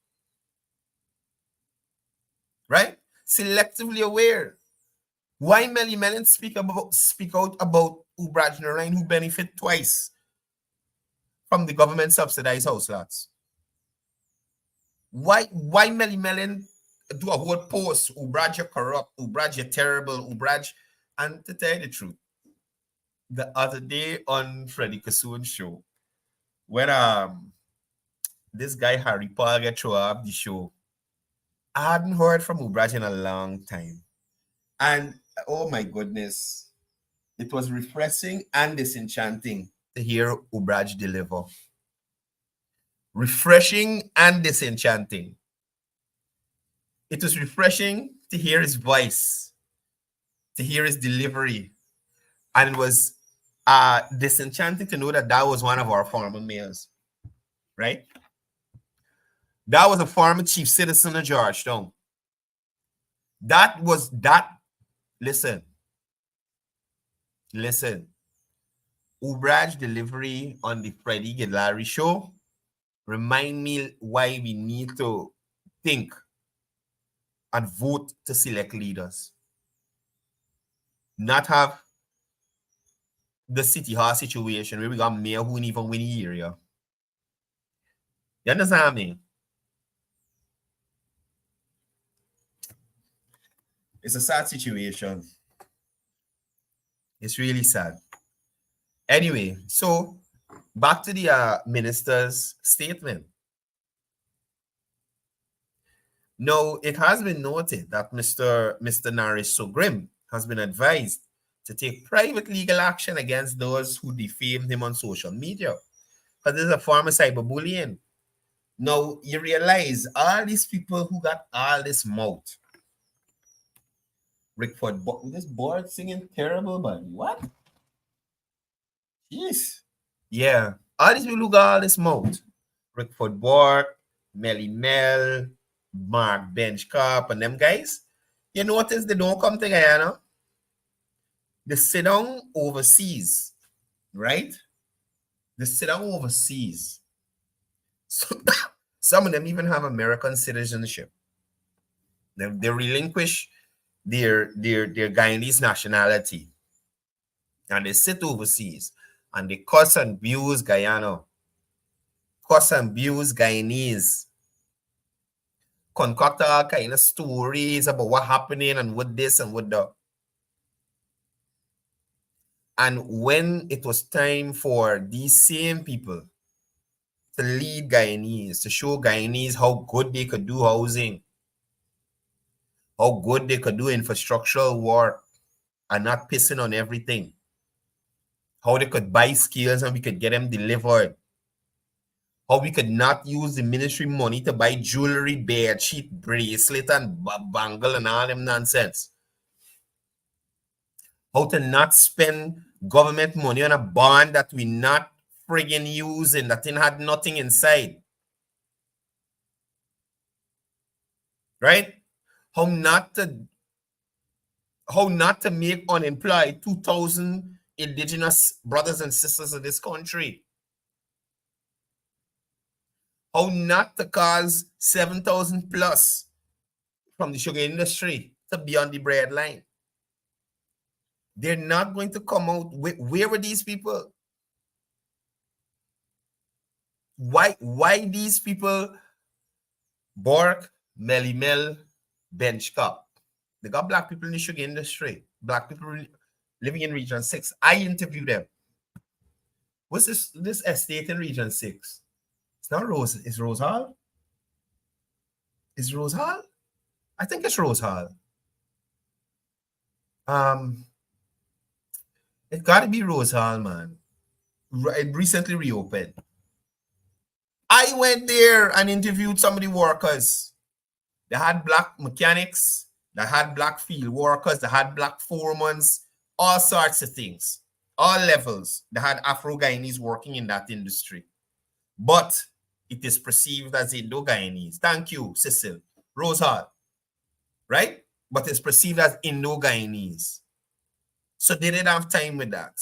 Right? Selectively aware. Why Melly Mellon speak out about Ubraj Narain, who benefit twice from the government subsidized house lots? Why Melly Mellon do a whole post, Ubraj you're corrupt, Ubraj you're terrible, Ubraj? And to tell you the truth, the other day on Freddie Kassoon's show, when this guy Harry Paul get throw up the show, I hadn't heard from Ubraj in a long time. And oh my goodness, it was refreshing and disenchanting to hear Ubraj deliver. Refreshing and disenchanting. It was refreshing to hear his voice, to hear his delivery. And it was disenchanting to know that that was one of our former mayors, right? That was a former chief citizen of Georgetown. Listen. Ubraj delivery on the Freddie Gidlari show remind me why we need to think and vote to select leaders. Not have the city hall situation where we got mayor who didn't even win the area. You understand me? It's a sad situation. It's really sad. Anyway, so back to the minister's statement. Now, it has been noted that Mr. Naresh Sogrim has been advised to take private legal action against those who defamed him on social media, because this is a form of cyberbullying. Now, you realize all these people who got all this mouth. Rickford, this board singing terrible, buddy. What? Jeez. Yeah. All these people who got all this mouth. Rickford Bork, Melly Mel, Mark Benchcop, and them guys. You notice they don't come to Guyana. They sit down overseas, right? They sit down overseas. So some of them even have American citizenship. They relinquish their Guyanese nationality, and they sit overseas and they cuss and abuse Guyana, cuss and abuse Guyanese, concoct all kind of stories about what happening and what this and what that. And when it was time for these same people to lead Guyanese, to show Guyanese how good they could do housing, how good they could do infrastructural work and not pissing on everything, how they could buy skills and we could get them delivered, how we could not use the ministry money to buy jewelry, bed sheet, bracelet, and bangle and all them nonsense, how to not spend government money on a bond that we not friggin' using, that thing had nothing inside, right? How not to make unemployed 2,000 indigenous brothers and sisters of this country. How not to cause 7,000 plus from the sugar industry to be on the bread line. They're not going to come out with, where were these people? Why these people, Bork, Melly Mel, Bench Cup? They got black people in the sugar industry, black people living in Region 6. I interviewed them. What's this estate in Region 6? It's not Rose. Is Rose Hall? Is Rose Hall? I think it's Rose Hall. It got to be Rose Hall, man. It recently reopened. I went there and interviewed some of the workers. They had black mechanics, they had black field workers, they had black foremen, all sorts of things, all levels. They had Afro-Guyanese working in that industry. But it is perceived as Indo-Guyanese. Thank you, Cecil. Rose Hall. Right? But it's perceived as Indo-Guyanese. So they didn't have time with that.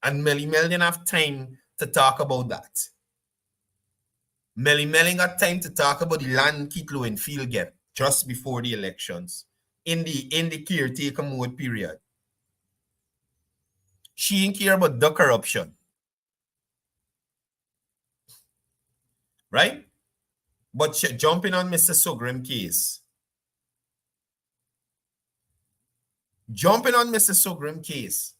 And Melly Mel didn't have time to talk about that. Melly Mel ain't got time to talk about the land Kitlo and field get just before the elections in the caretaker mode period. She didn't care about the corruption. Right? But jumping on Mr. Sogrim case. Jumping on Mr. Sogrim case.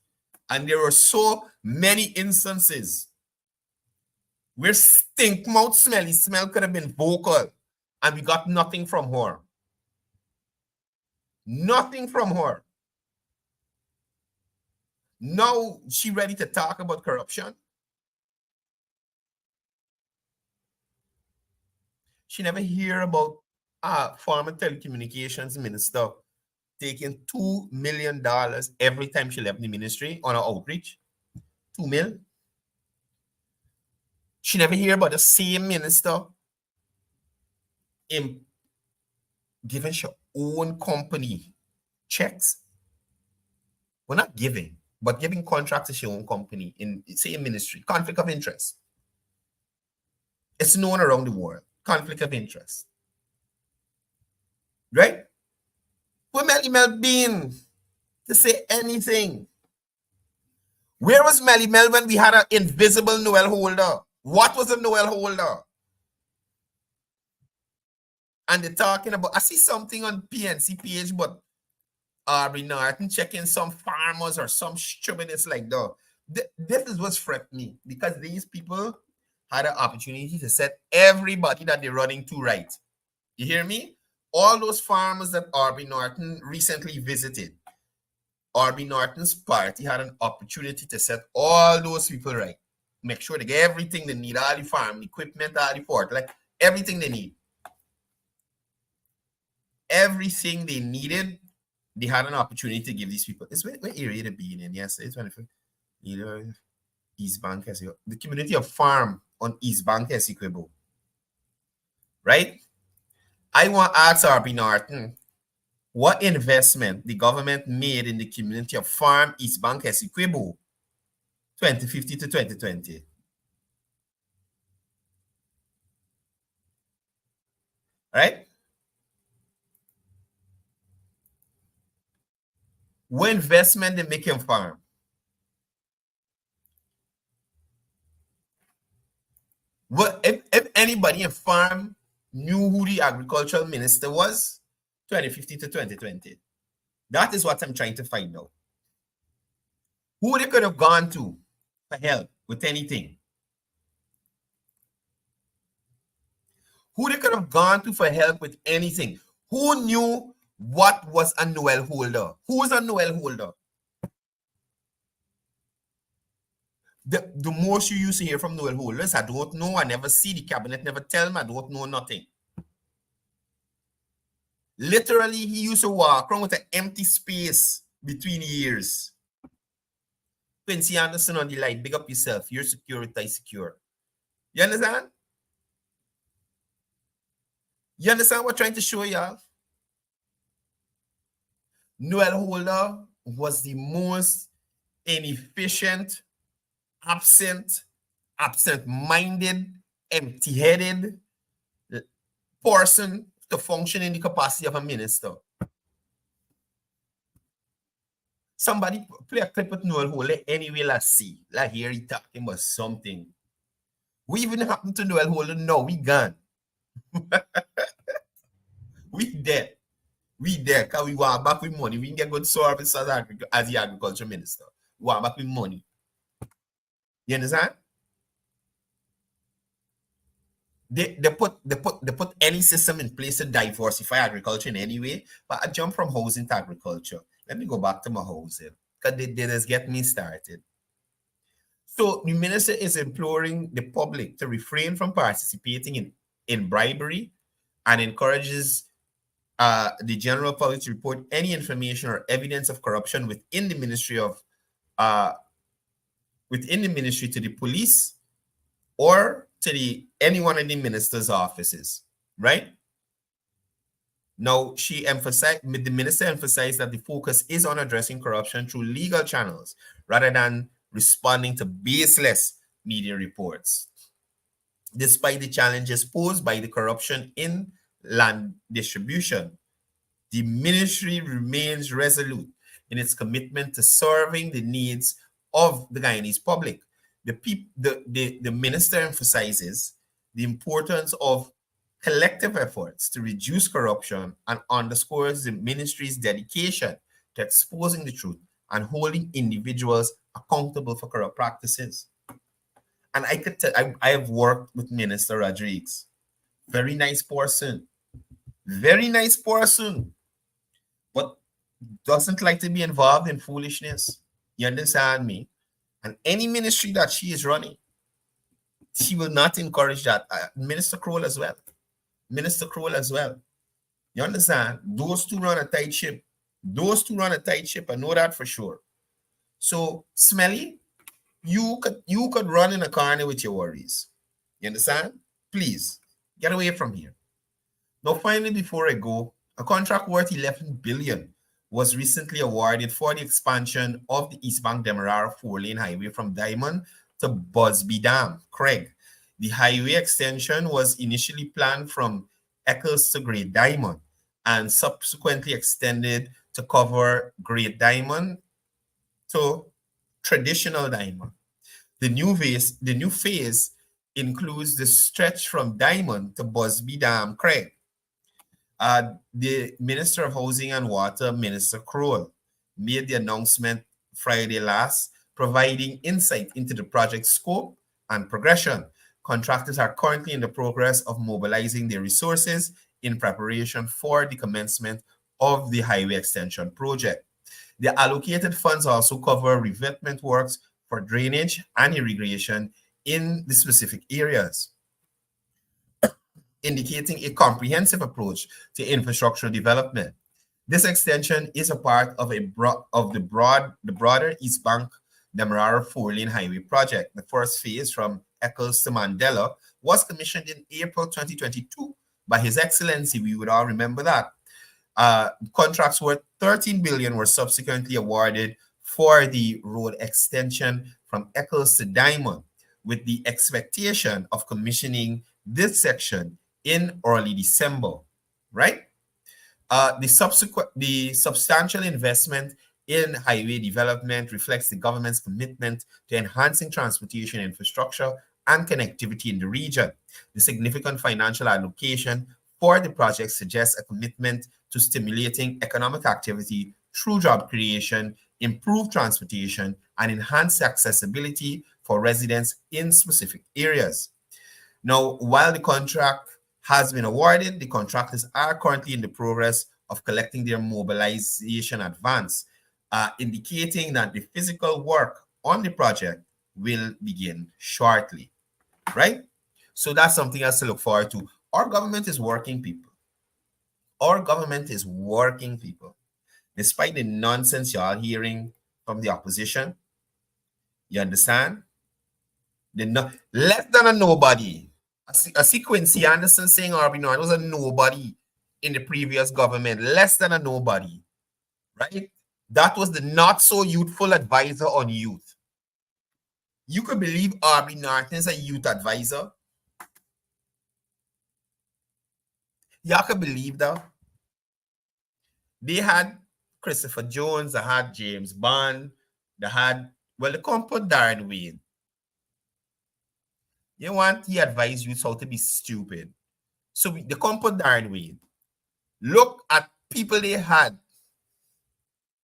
And there were so many instances where stink mouth Smelly Smell could have been vocal and we got nothing from her. Nothing from her. Now she ready to talk about corruption. She never hear about former telecommunications minister taking $2 million every time she left the ministry on her outreach. 2 mil. She never hear about the same minister in giving her own company checks. We're not giving, but giving contracts to your own company in the same ministry. Conflict of interest. It's known around the world. Conflict of interest. Right? Where Melly Mel been to say anything? Where was Melly Mel when we had an invisible Noel holder? What was a Noel holder? And they're talking about, I see something on PNC page, but Aubrey Norton checking some farmers or some stupidness like that. This is what's fret me, because these people had an opportunity to set everybody that they're running to right. You hear me? All those farmers that Aubrey Norton recently visited, Aubrey Norton's party had an opportunity to set all those people right. Make sure they get everything they need, all the farm equipment, all the port, like everything they need. Everything they needed, they had an opportunity to give these people. It's where area to be in. Yes, it's 25. You know, East Bank, the community of farm on East Bank, Esequibo. Right? I want to ask Aubrey Norton, what investment the government made in the community of farm East Bank, Esequibo, 2050 to 2020? Right? What investment they make in farm? What if anybody in farm knew who the agricultural minister was 2050 to 2020? That is what I'm trying to find out. Who they could have gone to for help with anything? Who they could have gone to for help with anything? Who knew what was a Noel holder? Who is a Noel holder? The most you used to hear from Noel holders, I don't know, I never see, the cabinet never tell me, I don't know nothing. Literally, he used to walk around with an empty space between ears. Quincy Anderson on the light, big up yourself, you're secure. You understand? You understand what I'm trying to show y'all? Noel holder was the most inefficient, absent-minded, empty-headed person to function in the capacity of a minister. Somebody play a clip with Noel Holder anyway, let's see. Like here he talking about something. We even happen to know Holden. No, we gone. We dead. We there because we want back with money. We can get good service as the agriculture minister. We want back with money. You understand? They put any system in place to diversify agriculture in any way. But I jump from housing to agriculture. Let me go back to my housing because they just get me started. So the minister is imploring the public to refrain from participating in bribery and encourages the general public to report any information or evidence of corruption within the ministry to the police or to any one of the minister's offices, right? Now, the minister emphasized that the focus is on addressing corruption through legal channels rather than responding to baseless media reports. Despite the challenges posed by the corruption in land distribution, the ministry remains resolute in its commitment to serving the needs of the Guyanese public. The minister emphasizes the importance of collective efforts to reduce corruption and underscores the ministry's dedication to exposing the truth and holding individuals accountable for corrupt practices. And I could tell, I have worked with Minister Rodriguez. Very nice person. Very nice person. But doesn't like to be involved in foolishness. You understand me? And any ministry that she is running, she will not encourage that. Minister Kroll as well. Minister Kroll as well. You understand? Those two run a tight ship. Those two run a tight ship. I know that for sure. So, Smelly, you could run in a corner with your worries. You understand? Please, get away from here. Now, finally, before I go, a contract worth 11 billion was recently awarded for the expansion of the East Bank Demerara 4-lane highway from Diamond to Busby Dam, Craig. The highway extension was initially planned from Eccles to Great Diamond and subsequently extended to cover Great Diamond to traditional Diamond. The new phase includes the stretch from Diamond to Busby Dam, Craig. The Minister of Housing and Water, Minister Kroll, made the announcement Friday last, providing insight into the project scope and progression. Contractors are currently in the progress of mobilizing their resources in preparation for the commencement of the highway extension project. The allocated funds also cover revetment works for drainage and irrigation in the specific areas, indicating a comprehensive approach to infrastructural development. This extension is a part of the broader East Bank Demerara 4-lane highway project. The first phase from Eccles to Mandela was commissioned in April 2022 by His Excellency. We would all remember that. Contracts worth 13 billion were subsequently awarded for the road extension from Eccles to Diamond, with the expectation of commissioning this section in early December, right? The substantial investment in highway development reflects the government's commitment to enhancing transportation infrastructure and connectivity in the region. The significant financial allocation for the project suggests a commitment to stimulating economic activity through job creation, improved transportation, and enhanced accessibility for residents in specific areas. Now, while the contract has been awarded, the contractors are currently in the progress of collecting their mobilization advance, indicating that the physical work on the project will begin shortly, right? So that's something else to look forward to. Our government is working, people. Our government is working, people. Despite the nonsense y'all hearing from the opposition, you understand? Less than a nobody. I see Quincy Anderson saying RB North was a nobody in the previous government. Less than a nobody, right? That was the not so youthful advisor on youth. You could believe RB Norton is a youth advisor. Y'all could believe that. They had Christopher Jones, they had James Bond, they had, well, they can't put Darren Wayne. You want he advise you how to be stupid. So they come put Darren Wade. Look at people they had.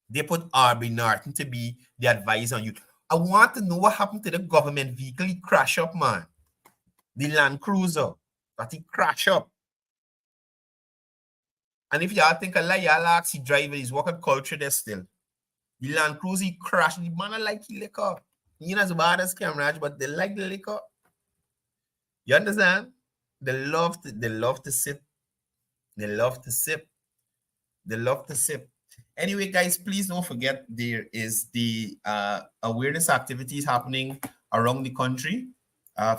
They put R.B. Norton to be the advisor on you. I want to know what happened to the government vehicle. He crashed up, man. The Land Cruiser. But he crashed up. And if y'all think a lie, y'all ask the driver, he's working culture there still. The Land Cruiser, he crashed. The man like he liquor. He not as bad as Cameron, but they like the liquor. You understand? They love to sip. They love to sip. They love to sip. Anyway, guys, please don't forget there is the awareness activities happening around the country.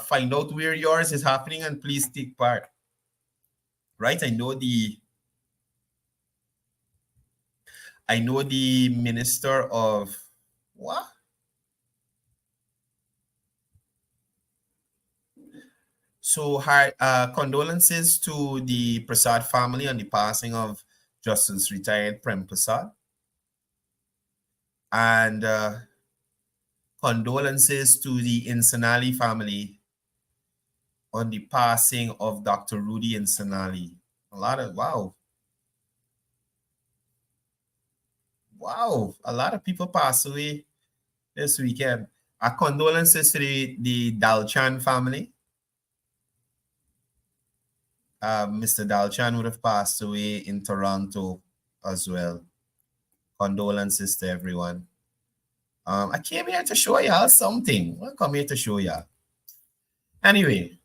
Find out where yours is happening and please take part. Right? I know the minister of what? So, condolences to the Prasad family on the passing of Justice retired Prem Prasad. And condolences to the Insanali family on the passing of Dr. Rudy Insanali. A lot of people passed away this weekend. Our condolences to the Dalchan family. Mr. Dalchan would have passed away in Toronto as well. Condolences to everyone. I came here to show y'all something. I come here to show y'all. Anyway,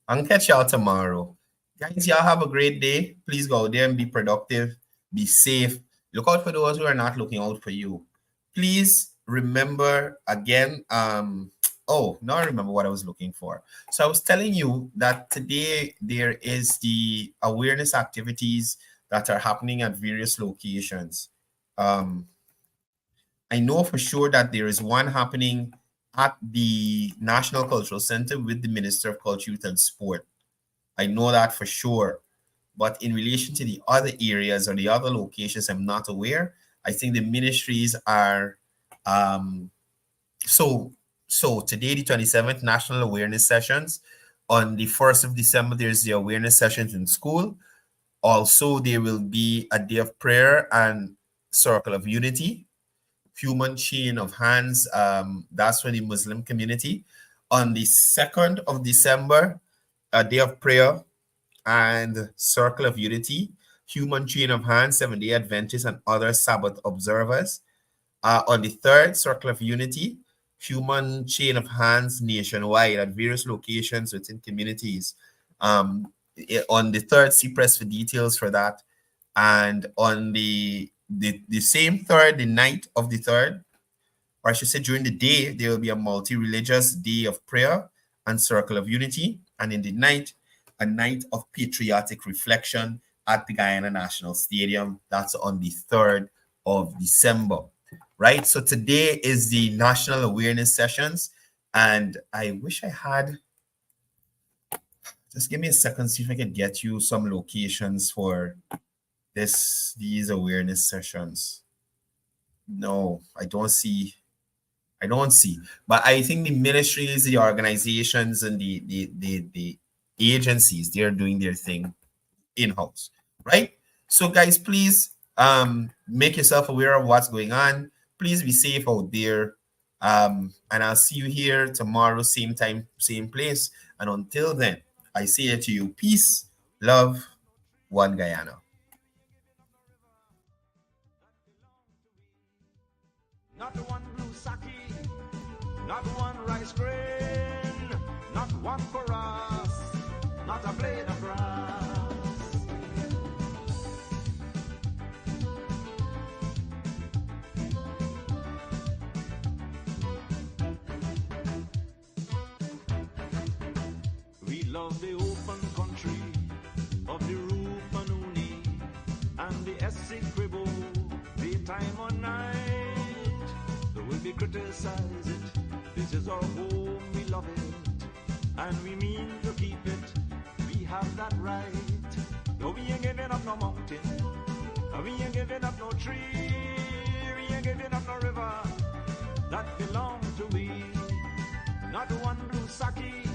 I'll catch y'all tomorrow. Guys, y'all have a great day. Please go out there and be productive. Be safe. Look out for those who are not looking out for you. Please remember again, now I remember what I was looking for. So I was telling you that today there is the awareness activities that are happening at various locations. I know for sure that there is one happening at the National Cultural Center with the Minister of Culture, Youth and Sport. I know that for sure. But in relation to the other areas or the other locations, I'm not aware. I think the ministries are so today, the 27th National Awareness Sessions. On the 1st of December, there's the awareness sessions in school. Also, there will be a day of prayer and circle of unity, human chain of hands. That's for the Muslim community. On the 2nd of December, a day of prayer and circle of unity, human chain of hands, Seventh-day Adventists and other Sabbath observers. On the 3rd, circle of unity, human chain of hands nationwide at various locations within communities. On the 3rd, see press for details for that. And on the same 3rd, the night of the 3rd, or I should say during the day, there will be a multi-religious day of prayer and circle of unity. And in the night, a night of patriotic reflection at the Guyana National Stadium. That's on the 3rd of December. Right? So today is the National Awareness Sessions. And I wish I had, just give me a second, see if I can get you some locations for these awareness sessions. No, I don't see. But I think the ministries, the organizations, and the agencies, they're doing their thing in-house, right? So guys, please make yourself aware of what's going on. Please be safe out there. And I'll see you here tomorrow, same time, same place. And until then, I say it to you, peace, love, one Guyana. Not one blue sake, not one rice grain, not one for us, not a blade of grass. We love the open country of the Rupanuni and the Esequibo, daytime or night. We criticize it, this is our home, we love it, and we mean to keep it, we have that right. No, we ain't giving up no mountain, we ain't giving up no tree, we ain't giving up no river, that belong to we. Not one blue sake,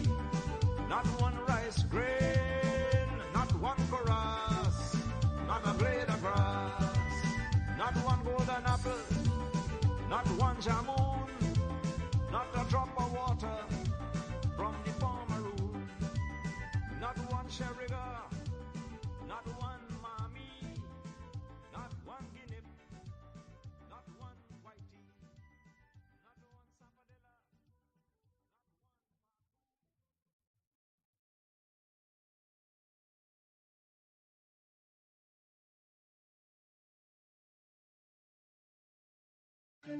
We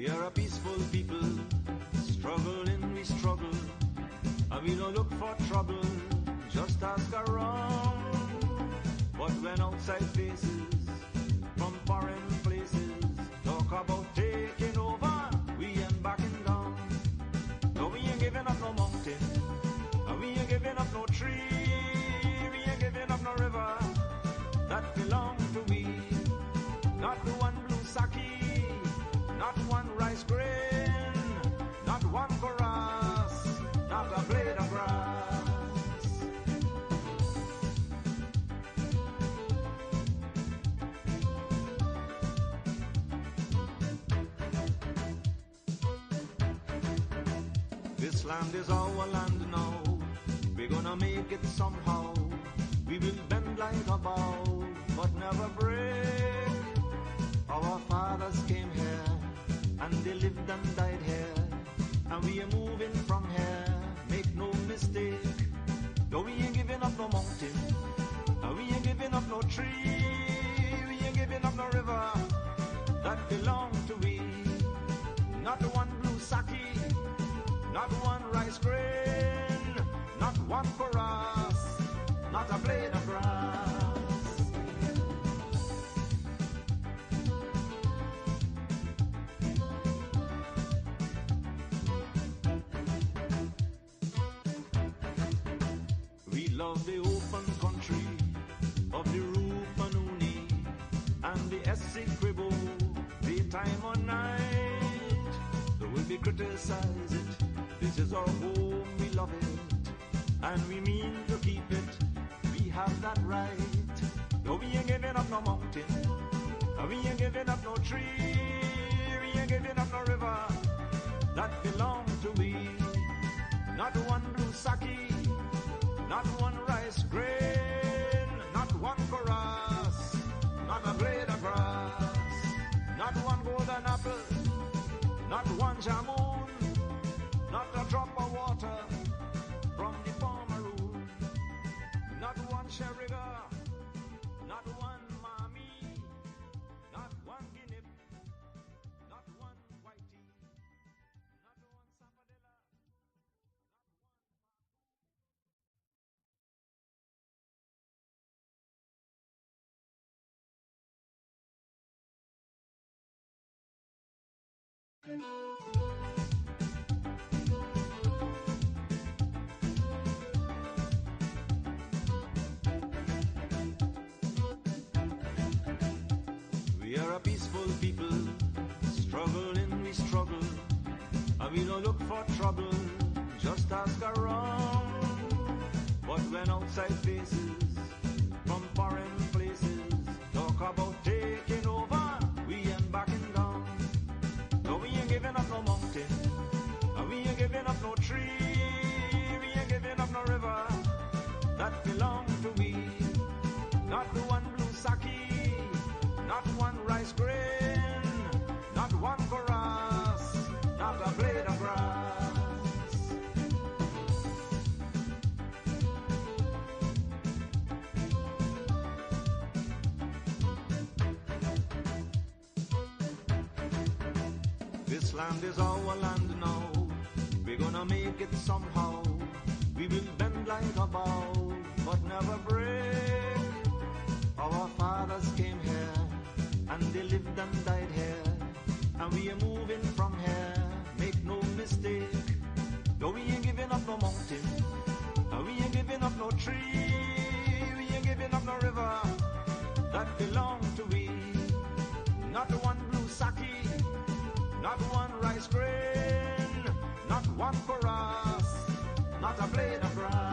are a peaceful people, struggling we struggle, and we don't look for trouble, just ask around. But when outside faces, from foreign places, talk about taking over, we ain't backing down. No, we ain't giving up no mountain, and we ain't giving up no tree, we ain't giving up no river, that belong to we. Not the one blue sake, not one rice grain, not one chorus, not a blade of grass. This land is our land now, we're gonna make it somehow. We will bend like a bow, but never break. Our fathers came here, and they lived and died here, and we are moving from here, make no mistake. No, we ain't giving up no mountain, and we ain't giving up no tree, we ain't giving up no river, that belong to we. Not one blue sake, not one rice grain, not one chorus, not a blade of grass. We love the open country of the Rupanuni and the Esequibo, daytime or night. Though we criticize it, this is our home, we love it, and we mean to keep it. We have that right. No, we ain't giving up no mountain, and we ain't giving up no tree, we ain't giving up no river, that belong to we. Not one blue sake, not one rice grain, not one chorus, not a blade of grass, not one golden apple, not one jamun, not a drop of water from the farmer, not one sherriga, not one mommy, not one guinea, not one whitey, not one sapodilla. We are a peaceful people, struggling we struggle, and we don't look for trouble, just ask around. But when outside faces, from foreign places, talk about taking over, we ain't backing down. No, we ain't giving up no mountain, and we ain't giving up no tree, we ain't giving up no river, that belong to we. Not the one blue sake, not one rice grain, not one chorus, not a blade of grass. This land is our land now, we're gonna make it somehow. We will bend like a bow, but never break. Our fathers came here, and they lived and died here, and we are moving from here, make no mistake. No, we ain't giving up no mountain, and we ain't giving up no tree, we ain't giving up no river, that belong to we. Not one blue sake, not one rice grain, not one chorus, not a blade of grass.